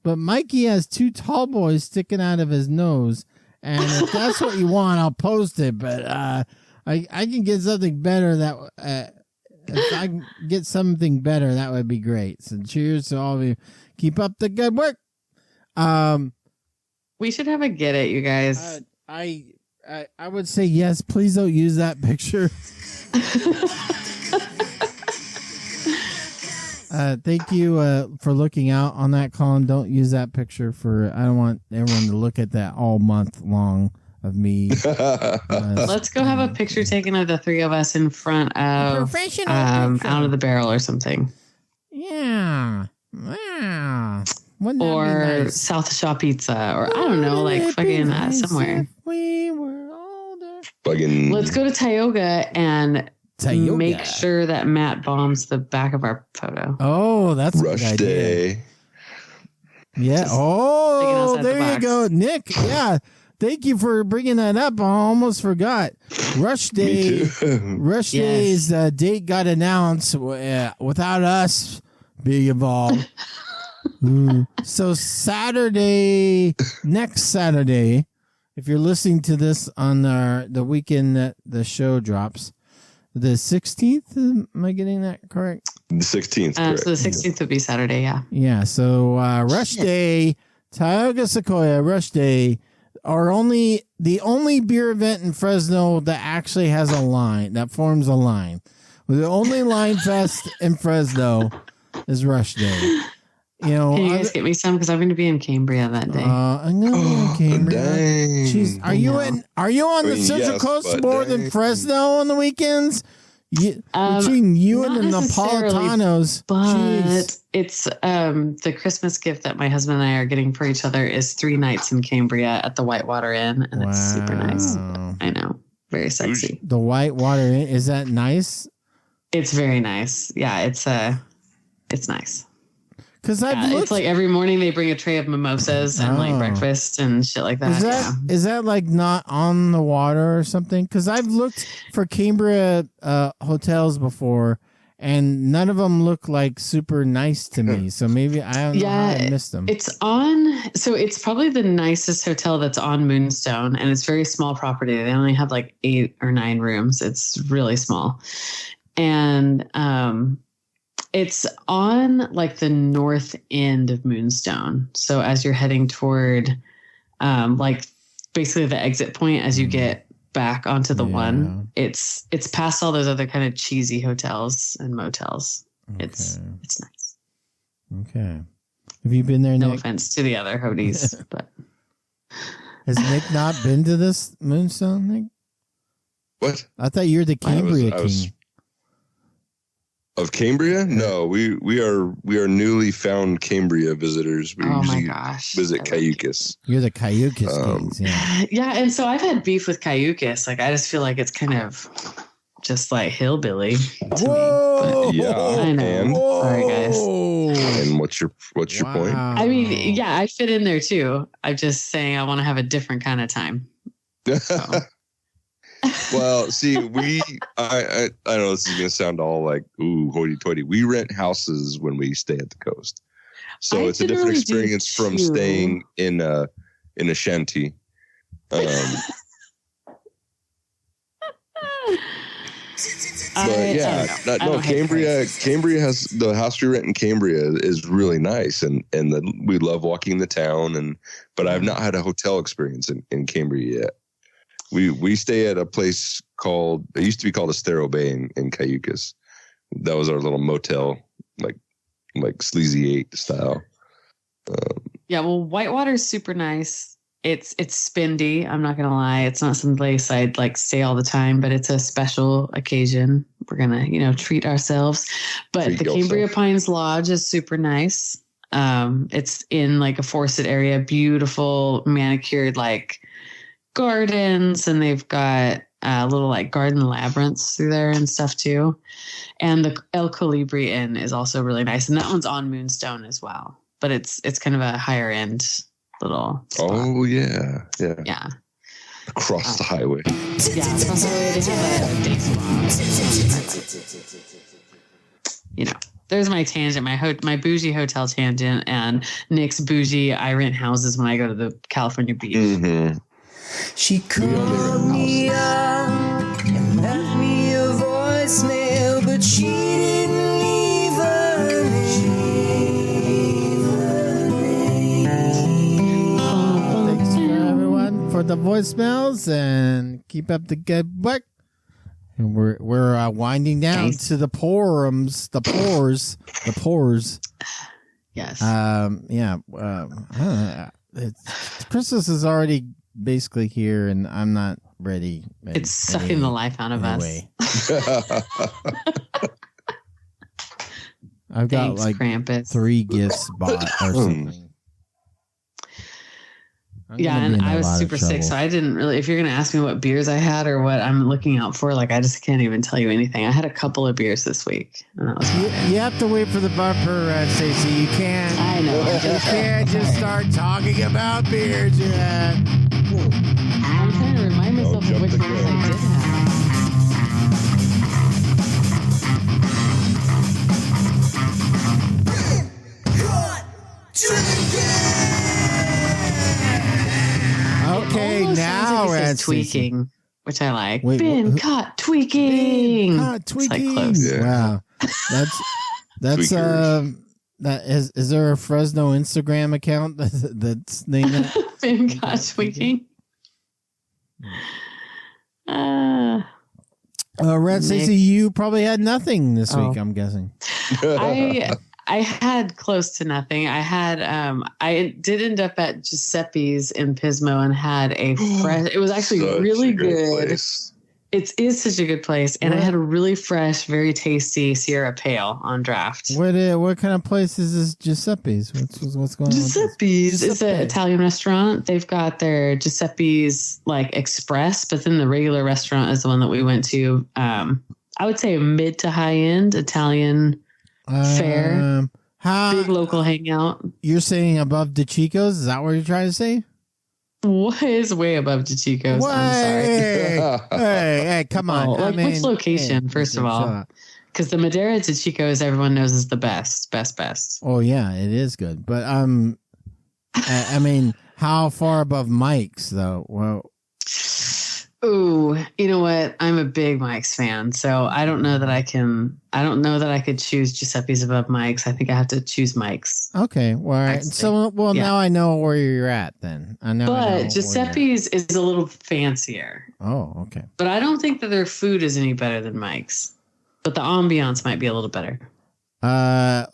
but Mikey has 2 tall boys sticking out of his nose. And if that's what you want, I'll post it. But I can get something better. If I can get something better, that would be great. So cheers to all of you. Keep up the good work. We should have a get it, you guys. I would say yes. Please don't use that picture. Thank you for looking out on that, Colin. Don't use that picture I don't want everyone to look at that all month long of me. Let's go have a picture taken of the 3 of us in front of Out of the Barrel or something. Yeah. Wow. Or nice? South Shaw Pizza, or I don't know, fucking somewhere. We were older. Let's go to Tioga and make sure that Matt bombs the back of our photo. Oh, that's Rush a good idea. Day. Yeah. Oh, there you go, Nick. Yeah. Thank you for bringing that up. I almost forgot. Rush Day. Rush Day's date got announced without us being involved. So Saturday, next Saturday, if you're listening to this on the weekend that the show drops, the 16th, am I getting that correct? The 16th. Correct. So the 16th would be Saturday, yeah. Yeah, so Rush Day, Tioga Sequoia, Rush Day are the only beer event in Fresno that actually has a line, that forms a line. The only line fest in Fresno is Rush Day. You know, can you guys get me some? Because I'm going to be in Cambria that day. I'm going to be in Cambria. Dang. Are you on the Central Coast more than Fresno on the weekends? Between you and the Napolitanos, but it's the Christmas gift that my husband and I are getting for each other is 3 nights in Cambria at the Whitewater Inn, and it's super nice. I know, very sexy. The Whitewater Inn, is that nice? It's very nice. Yeah, it's nice. Because it's like every morning they bring a tray of mimosas and like breakfast and shit like that. Is that like not on the water or something? Because I've looked for Cambria hotels before, and none of them look like super nice to me. So maybe I don't know how I missed them. So it's probably the nicest hotel that's on Moonstone, and it's very small property. They only have like 8 or 9 rooms. It's really small, and it's on like the north end of Moonstone. So as you're heading toward like basically the exit point as you get back onto the one, it's past all those other kind of cheesy hotels and motels. Okay. It's nice. Okay. Have you been there, No Nick? offense to the other hoties, but has Nick not been to this Moonstone, Nick? What? I thought you were the Cambria king. Of Cambria? No, we are newly found Cambria visitors. We usually visit Cayucas. You're the Cayucas kings, yeah. Yeah, and so I've had beef with Cayucas. Like I just feel like it's kind of just like hillbilly to me. But I know. And, sorry, guys. And what's your point? I mean, yeah, I fit in there too. I'm just saying I want to have a different kind of time. So. Well, see, I know this is going to sound all like, ooh, hoity-toity. We rent houses when we stay at the coast. So it's a different experience from staying in a shanty. But Cambria has the house we rent in Cambria is really nice, and we love walking the town, but I've not had a hotel experience in Cambria yet. We stay at a place it used to be called Estero Bay in Cayucas. That was our little motel, like Sleazy 8 style. Yeah, well, Whitewater's super nice. It's spendy. I'm not gonna lie. It's not some place I'd like stay all the time, but it's a special occasion. We're gonna, treat ourselves. But the Cambria Pines Lodge is super nice. It's in like a forested area, beautiful manicured like gardens, and they've got little like garden labyrinths through there and stuff too. And the El Colibri Inn is also really nice, and that one's on Moonstone as well. But it's kind of a higher end little spot. Oh yeah. Across the highway. Yeah, across the highway. They have a day spa. There's my tangent, my bougie hotel tangent, and Nick's bougie. I rent houses when I go to the California beach. Mm-hmm. She called me up and left me a voicemail, but she didn't leave her name. Thanks for everyone for the voicemails, and keep up the good work. And we're winding down to the pores. Yes. Christmas is already basically here, and I'm not ready. It's sucking the life out of us. I've got like Krampus. 3 gifts bought or something. Yeah, and I was super sick, so I didn't really. If you're going to ask me what beers I had or what I'm looking out for, like I just can't even tell you anything. I had a couple of beers this week. And that was you have to wait for the bumper, Stacey. You can't. I know. You can't just start talking about beers yet. I'm trying to remind myself of which ones I did have. Okay, now we're at tweaking, which I like. Been caught tweaking. Caught tweaking. Like Wow, that's that is there a Fresno Instagram account that's named that? Been caught tweaking. Red Stacey, you probably had nothing this week. I'm guessing. I had close to nothing. I had I did end up at Giuseppe's in Pismo and had a fresh. It was actually really good. Place. It is such a good place, and I had a really fresh, very tasty Sierra Pale on draft. What kind of place is this Giuseppe's? What's going on? Giuseppe's is an Italian restaurant. They've got their Giuseppe's like Express, but then the regular restaurant is the one that we went to. I would say mid to high end Italian. Fair. Big local hangout. You're saying above the Chico's? Is that what you're trying to say? What is way above the Chico's? I'm sorry. hey, come on. Which location, first of all? Because the Madera de Chico's, everyone knows is the best. Oh, yeah, it is good. But, I mean, how far above Mike's, though? Well, ooh, you know what? I'm a big Mike's fan, so I don't know that I could choose Giuseppe's above Mike's. I think I have to choose Mike's. Okay, well, all right. So, now I know where you're at. Then I know. But Giuseppe's is a little fancier. Oh, okay. But I don't think that their food is any better than Mike's. But the ambiance might be a little better. That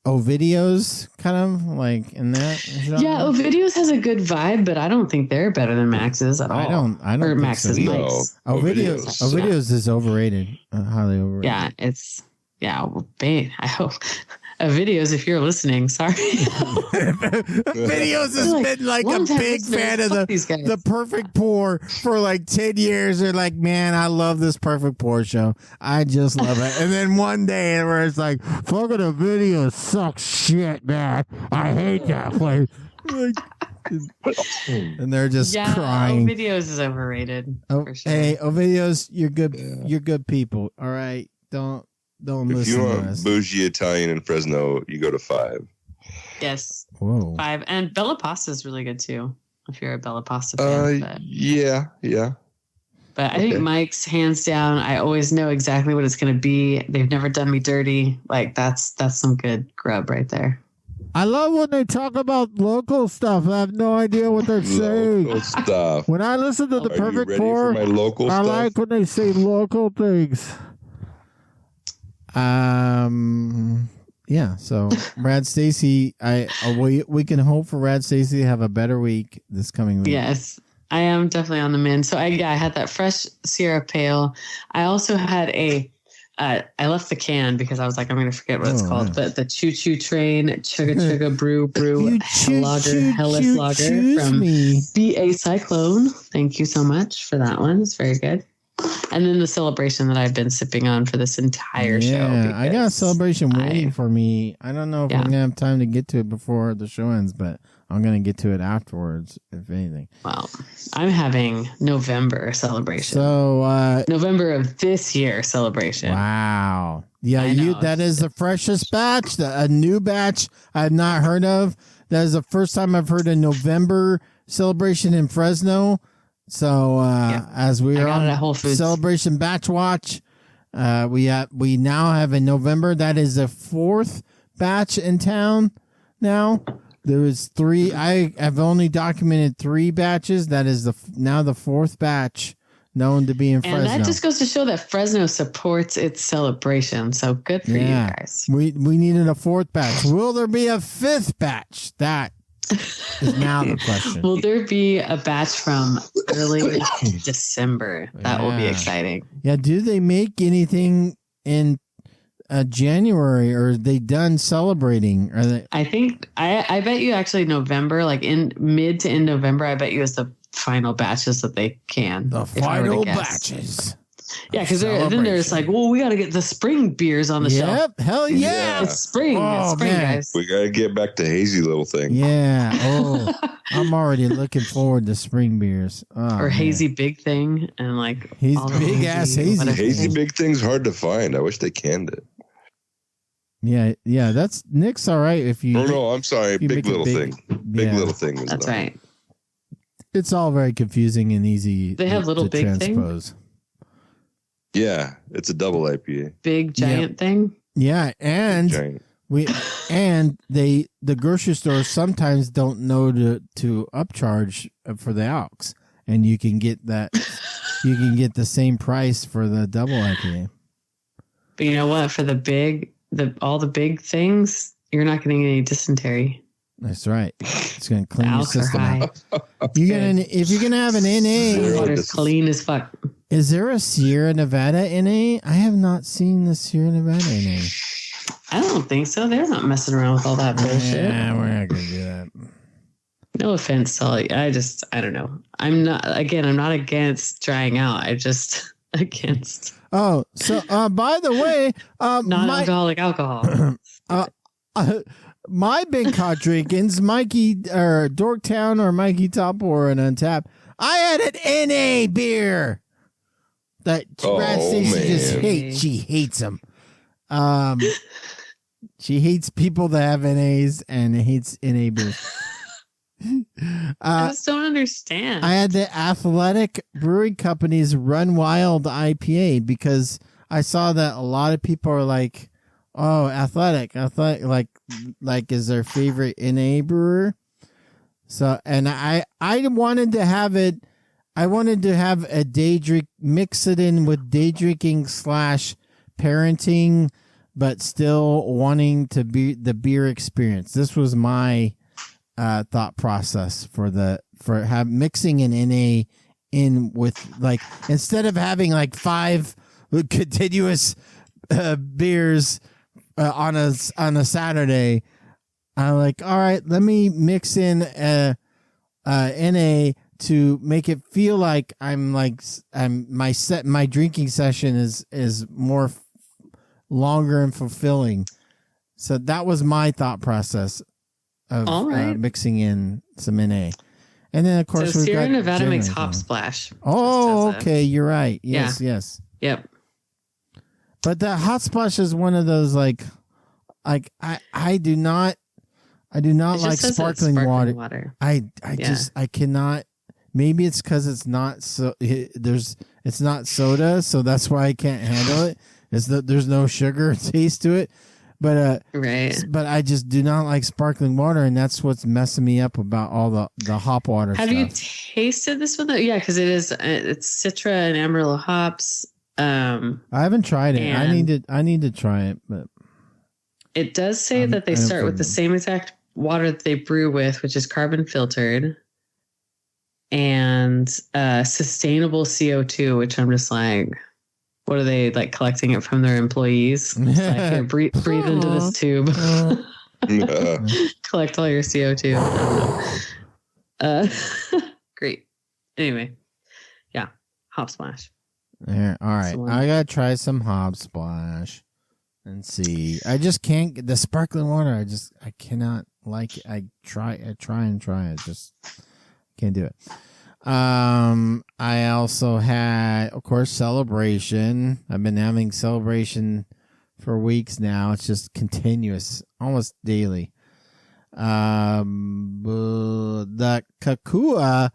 Ovidio's kind of like in that genre? Yeah, Ovidio's has a good vibe, but I don't think they're better than Max's at all. I don't or think Max's so. Mike's. Ovidio's is overrated, highly overrated. Yeah, well, babe, I hope Ovidio's, if you're listening, sorry. Ovidio's has been like a big fan of the Perfect Pour for like 10 years. They're like, man, I love this Perfect Pour show. I just love it. And then one day where it's like, fucking Ovidio sucks shit, man. I hate that place. And they're just crying. Ovidio's is overrated. For sure. Hey, Ovidio's, you're good. Yeah. You're good people. All right, don't listen. If you want bougie Italian in Fresno, you go to 5. Yes. Whoa. 5. And Bella Pasta is really good too. If you're a Bella Pasta fan. Yeah. But I think Mike's, hands down, I always know exactly what it's going to be. They've never done me dirty. Like that's some good grub right there. I love when they talk about local stuff. I have no idea what they're saying. Local stuff. When I listen to the Perfect Pour, I like when they say local things. Yeah. So Rad Stacey, we can hope for Rad Stacey to have a better week this coming week. Yes, I am definitely on the mend. So I had that fresh Sierra Pale. I also had I left the can because I was like, I'm going to forget what it's called. But the Choo Choo Train Chugga Chugga Brew Hellas Lager from BA Cyclone. Thank you so much for that one. It's very good. And then the celebration that I've been sipping on for this entire show. Yeah, I got a celebration waiting for me. I don't know if I'm going to have time to get to it before the show ends, but I'm going to get to it afterwards, if anything. Well, I'm having November celebration. So, November of this year celebration. Wow. Yeah, that is the freshest batch, a new batch I've not heard of. That is the first time I've heard a November celebration in Fresno. So as we are on Celebration Batch Watch, we now have in November. That is the 4th batch in town now. There is 3. I have only documented 3 batches. That is now the 4th batch known to be in Fresno. And that just goes to show that Fresno supports its celebration. So good for you guys. We needed a 4th batch. Will there be a 5th batch? That is now the question. Will there be a batch from early December? That will be exciting. Yeah. Do they make anything in January, or are they done celebrating? Are they? I think I bet you actually November, like in mid to end November, I bet you is the final batches that they can. The final batches. Yeah, because then there's like, well, we got to get the spring beers on the shelf. Yep, hell yeah. It's spring. It's spring, guys. We got to get back to hazy little thing. Yeah. Oh, I'm already looking forward to spring beers. Oh, or hazy big thing. And like, he's big ass hazy. Hazy big thing's hard to find. I wish they canned it. Yeah. That's Nick's all right if you. No, I'm sorry. Big little thing. Big little thing. Was that's right. It's all very confusing and easy. They have little big transpose. Thing. Yeah, it's a double IPA. Big giant thing. Yeah, and the grocery stores sometimes don't know to upcharge for the alks, and you can get that. You can get the same price for the double IPA. But you know what? For all the big things, you're not getting any dysentery. That's right. It's going to clean your system out. If you're going to have an NA, water's clean as fuck. Is there a Sierra Nevada NA? I have not seen the Sierra Nevada NA. I don't think so. They're not messing around with all that bullshit. Yeah, we're not going to do that. No offense, Sully. I don't know. I'm not against drying out. I'm just against. Oh, so by the way, non-alcoholic alcohol. My big hot drinkings, Mikey or Dorktown or Mikey Top or an Untapped. I had an NA beer that Stacey just hates. She hates them. She hates people that have NAs and hates NA beers. I just don't understand. I had the Athletic Brewing Company's Run Wild IPA because I saw that a lot of people are like, oh, athletic, like is their favorite NA brewer. So, and I wanted to have it. I wanted to have a day drink, mix it in with day drinking / parenting, but still wanting to be the beer experience. This was my thought process for mixing an NA in with, like, instead of having like 5 continuous beers on a Saturday, I'm like, all right, let me mix in NA to make it feel like my drinking session is more longer and fulfilling. So that was my thought process of mixing in some NA. And then of course, Sierra Nevada makes Hop Splash. Oh, okay, you're right. Yes. Yep. But the Hot Splash is one of those like I do not like sparkling water. I cannot. Maybe it's because it's not it's not soda, so that's why I can't handle it. Is that there's no sugar taste to it, but But I just do not like sparkling water, and that's what's messing me up about all the hop water. Have you tasted this one though? Yeah, because it's Citra and Amarillo hops. I haven't tried it. I need to try it, but it does say that they start with the same exact water that they brew with, which is carbon filtered and sustainable CO2, which I'm just like, what are they like collecting it from their employees? It's like, here, breathe into this tube. Collect all your CO2. Great. Anyway, yeah, Hop Splash. Yeah, all right, I gotta try some Hop Splash and see. I just can't get the sparkling water. I cannot like it. I try and try it. Just can't do it. I also had, of course, Celebration. I've been having Celebration for weeks now. It's just continuous, almost daily. The Kakua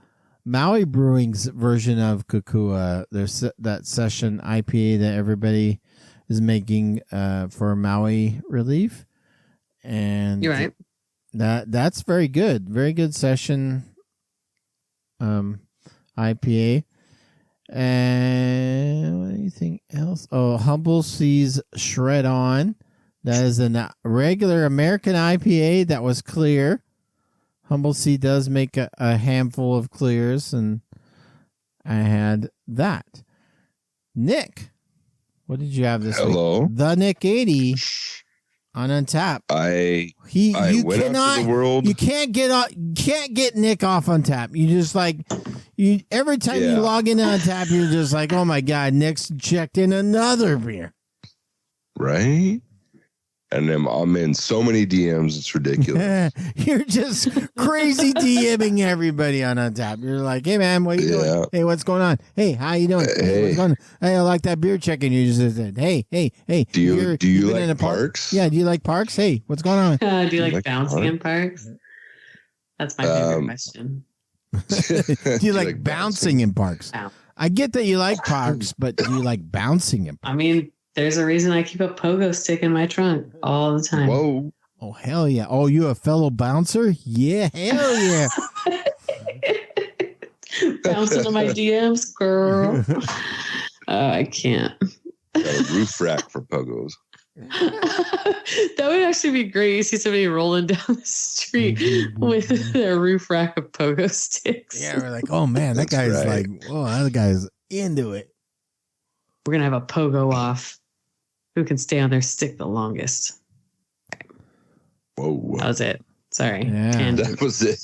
Maui Brewing's version of Kakua. There's that session IPA that everybody is making for Maui relief, and you're right. That's very good. Very good session. IPA. And anything else? Oh, Humble Seas Shred On. That is a regular American IPA that was clear. Humble Sea does make a handful of clears, and I had that. Nick, What did you have this Hello? week? The Nick 80 on Untapped. I You went out to the world. You can't get Nick off Untapped. You just like every time you log into Untapped, you're just like, oh my god, Nick's checked in another beer. Right? And then I'm in so many DMs, it's ridiculous. You're just crazy DMing everybody on Untapped. You're like, hey man, what you doing? Hey, what's going on? Hey, how you doing? Hey, what's going on? Hey, I like that beer checking. You just said, hey. Do you like parks? Yeah, do you like parks? Hey, what's going on? Do you like bouncing in parks? That's my favorite question. Do you like bouncing in parks? No. I get that you like parks, but do you like bouncing in parks? I mean, there's a reason I keep a pogo stick in my trunk all the time. Whoa. Oh, hell yeah. Oh, you a fellow bouncer? Yeah, hell yeah. Bouncing on my DMs, girl. I can't. Got a roof rack for pogos. That would actually be great. You see somebody rolling down the street with their roof rack of pogo sticks. Yeah, we're like, oh man, that guy's like, oh, that guy's into it. We're going to have a pogo off. Who can stay on their stick the longest? Whoa. That was it. Sorry. Yeah. That was it.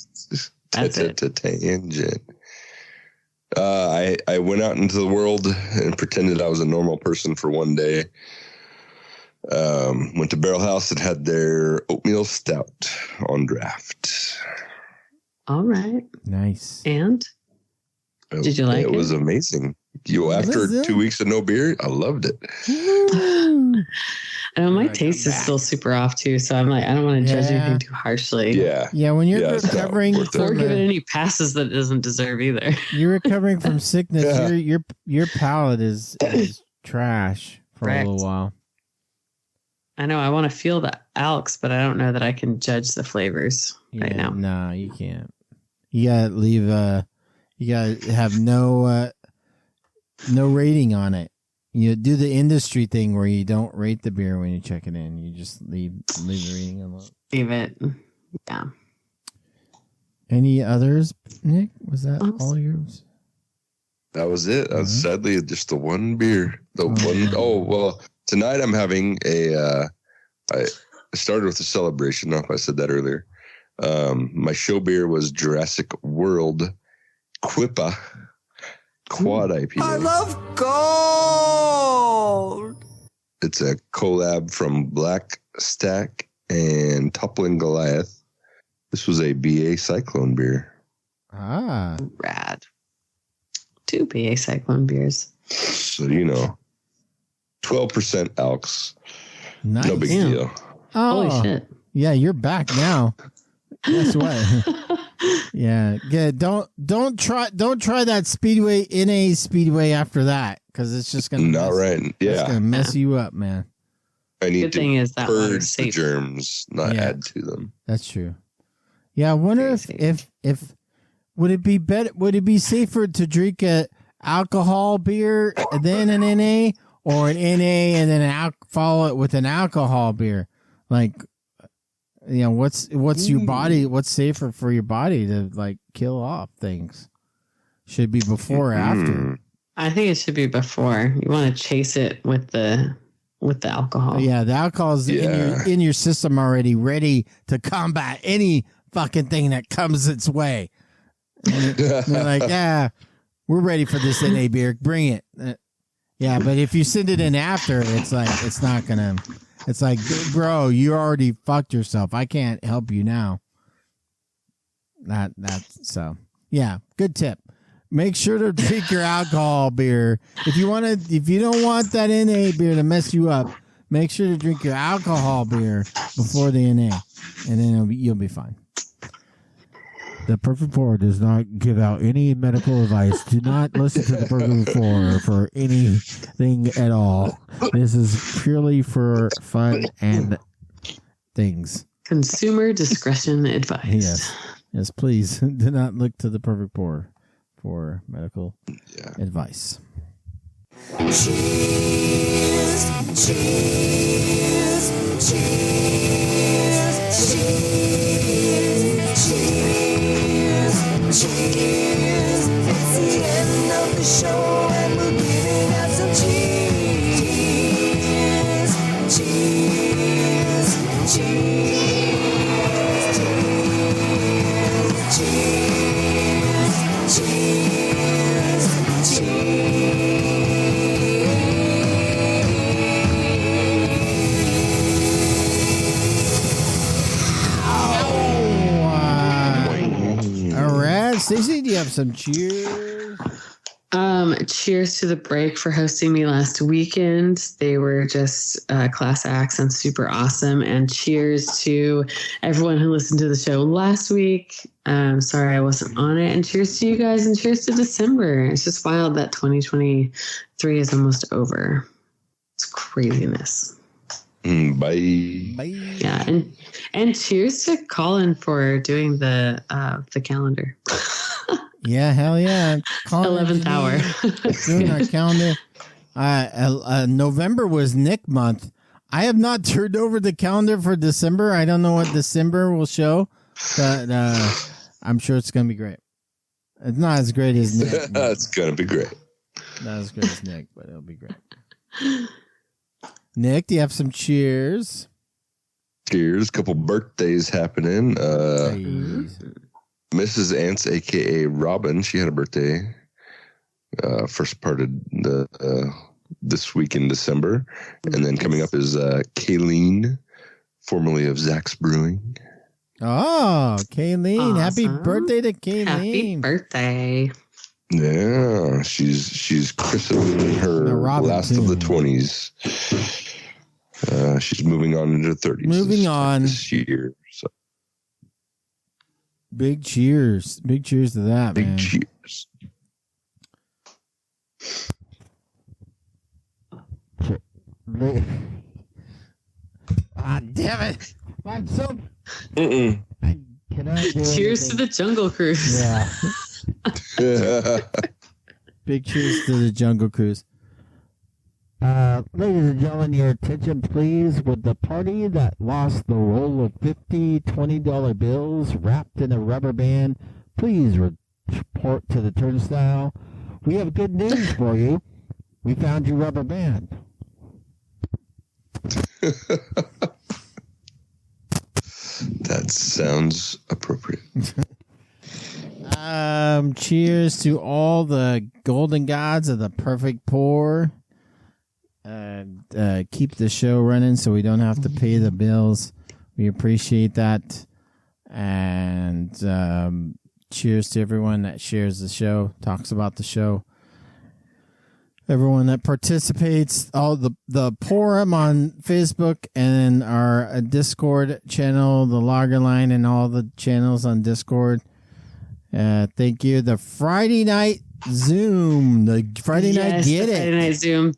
That's it. Tangent. I went out into the world and pretended I was a normal person for one day. Went to Barrel House and had their oatmeal stout on draft. All right. Nice. And? Did you like it? It was amazing. After 2 weeks of no beer, I loved it. I know my taste is still super off too, so I'm like, I don't want to judge anything too harshly. Yeah, when you're recovering or give it any passes that it doesn't deserve either. You're recovering from sickness. Your palate is trash for a little while. I know I want to feel the alks, but I don't know that I can judge the flavors right now. No, you can't. You gotta leave. You gotta have no rating on it. You do the industry thing where you don't rate the beer when you check it in. You just leave the rating alone. Leave it. Yeah. Any others, Nick? Was that all yours? That was it. That was sadly just the one beer. Well, tonight I'm having I started with a celebration. I don't know if I said that earlier. My show beer was Jurassic World Quippa Quad IPA. I love gold. It's a collab from Black Stack and Toppling Goliath. This was a BA Cyclone beer. Ah. Rad. 2 BA Cyclone beers. So, 12% alks. Nice. No big deal. Oh, holy shit. Yeah, you're back now. Guess what? Yeah. Don't try that Speedway NA Speedway after that, because it's just gonna It's gonna mess you up, man. I need to purge the germs, not add to them. That's true. Yeah, I wonder if would it be better? Would it be safer to drink a alcohol beer and then an NA, or an NA and then follow it with an alcohol beer? Like, what's your body? What's safer for your body to like kill off things? Should be before or after? I think it should be before. You want to chase it with the alcohol. Yeah, the alcohol's in your system already, ready to combat any fucking thing that comes its way. And they're like, we're ready for this NA beer. Bring it. Yeah, but if you send it in after, it's like it's not gonna. It's like, bro, you already fucked yourself. I can't help you now. So. Yeah, good tip. Make sure to drink your alcohol beer. If you don't want that NA beer to mess you up, make sure to drink your alcohol beer before the NA, and then you'll be fine. The Perfect Pour does not give out any medical advice. Do not listen to the Perfect Pour for anything at all. This is purely for fun and things. Consumer discretion advice. Yes, please do not look to the Perfect Pour for medical advice. Cheers, cheers, cheers, cheers, cheers, cheers. It's the end of the show and we're giving out some cheers. Stacey, do you have some cheers? Cheers to the break for hosting me last weekend. They were just class acts and super awesome. And cheers to everyone who listened to the show last week. Sorry I wasn't on it. And cheers to you guys, and cheers to December. It's just wild that 2023 is almost over. It's craziness. Bye. Yeah, and cheers to Colin for doing the calendar. Yeah, hell yeah. 11th hour. Doing our calendar. November was Nick month. I have not turned over the calendar for December. I don't know what December will show, but I'm sure it's going to be great. It's not as great as Nick. It's going to be great. Not as great as Nick, but it'll be great. Nick, do you have some cheers? Cheers. Couple birthdays happening. Mrs. Ants, a.k.a. Robin, she had a birthday first part of this week in December. And then coming up is Kayleen, formerly of Zach's Brewing. Oh, Kayleen. Awesome. Happy birthday to Kayleen. Happy birthday. Yeah, she's christening her last of the 20s. She's moving on into her 30s. Moving on. This year. So. Big cheers. Big cheers to that, man. Big cheers. Ah, damn it. I'm so... Cheers to the Jungle Cruise. Yeah. Big cheers to the Jungle Cruise. Ladies and gentlemen, your attention please. With the party that lost the roll of $50, $20 bills wrapped in a rubber band, please report to the turnstile. We have good news for you. We found your rubber band. That sounds appropriate. Cheers to all the golden gods of the perfect pour. Keep the show running so we don't have to pay the bills. We appreciate that. And cheers to everyone that shares the show, talks about the show. Everyone that participates, all the forum on Facebook and our Discord channel, the logger line, and all the channels on Discord. Thank you. The Friday night Zoom, the Friday night Get It. Friday night Zoom.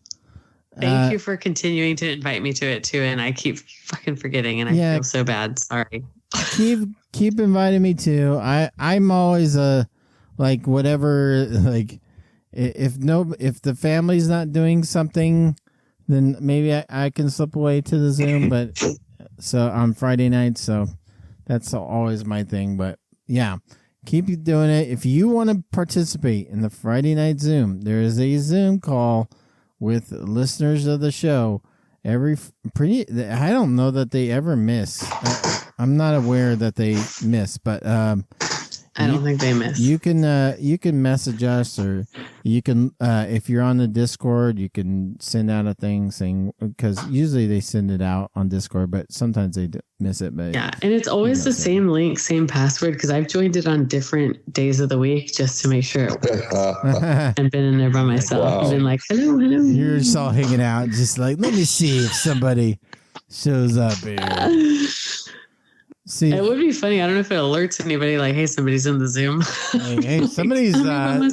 Thank you for continuing to invite me to it too, and I keep fucking forgetting, and I feel so bad. Sorry. Keep inviting me too. I'm always like whatever like. If the family's not doing something, then maybe I can slip away to the Zoom. But so on Friday night, so that's always my thing. But yeah, keep doing it. If you want to participate in the Friday night Zoom, there is a Zoom call with listeners of the show. I don't know that they ever miss. I'm not aware that they miss, but I don't think they miss. You can message us, or you can if you're on the Discord, you can send out a thing saying, because usually they send it out on Discord, but sometimes they miss it. But yeah, and it's always the same link, same password, because I've joined it on different days of the week just to make sure it works. And been in there by myself. Wow. And been like, hello. You're just all hanging out, just like, let me see if somebody shows up here. See, it would be funny. I don't know if it alerts anybody like, hey, somebody's in the Zoom. Hey, somebody's lurker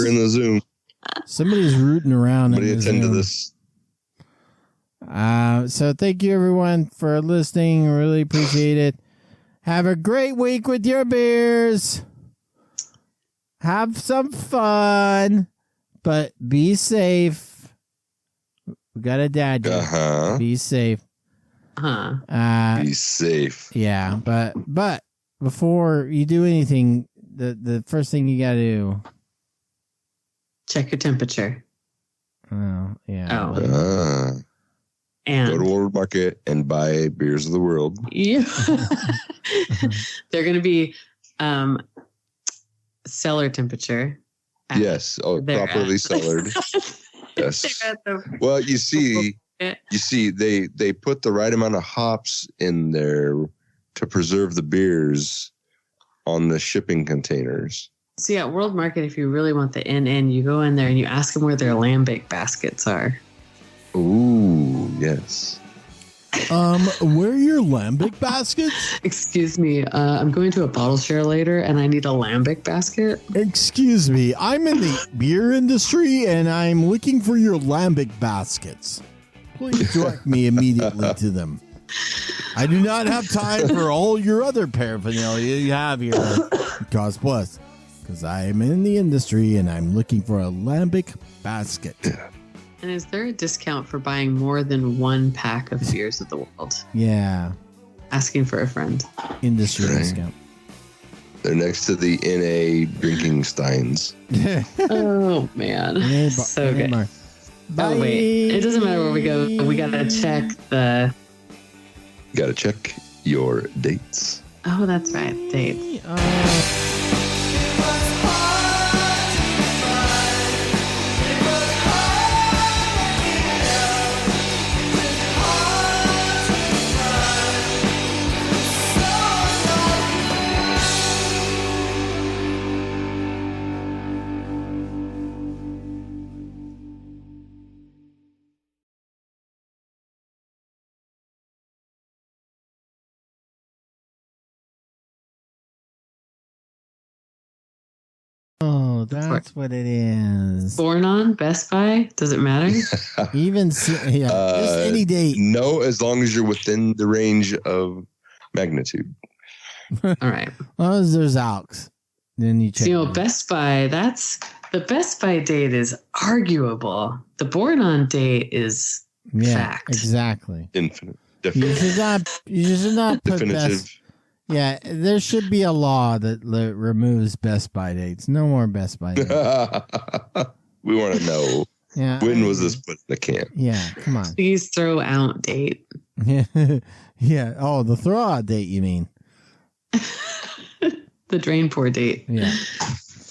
in the Zoom. Somebody's rooting around. Somebody attend to this. So thank you everyone for listening. Really appreciate it. Have a great week with your beers. Have some fun, but be safe. We got a dad joke. Be safe. Be safe. Yeah, but before you do anything, the first thing you gotta do, check your temperature. Oh, yeah. And go to World Market and buy Beers of the World. Yeah. They're gonna be cellar temperature. Yes. Properly cellared. Yes. Well, you see, they put the right amount of hops in there to preserve the beers, on the shipping containers. See, at World Market, if you really want the in, you go in there and you ask them where their lambic baskets are. Ooh, yes. Where are your lambic baskets? Excuse me, I'm going to a bottle share later and I need a lambic basket. Excuse me, I'm in the beer industry and I'm looking for your lambic baskets. Please direct me immediately to them. I do not have time for all your other paraphernalia you have here. Cause plus, because I am in the industry and I'm looking for a lambic basket. And is there a discount for buying more than one pack of beers of the world? Yeah. Asking for a friend. Industry discount. They're next to the NA drinking steins. Oh, man. So good. Oh, wait. It doesn't matter where we go. We got to check the... Got to check your dates. Oh, that's right. Dates. Oh, that's what it is. Born on Best Buy? Does it matter? Even just any date. No, as long as you're within the range of magnitude. All right. As long as there's AUX, then you check. So, Best Buy, the Best Buy date is arguable. The Born on date is fact. Exactly. Infinite. You should not put definitive. Best. Yeah, there should be a law that removes Best Buy dates. No more Best Buy dates. We want to know. Yeah. When was this put in the can? Yeah, come on. Please throw out date. Yeah. Oh, the throw out date, you mean? The drain pour date. Yeah.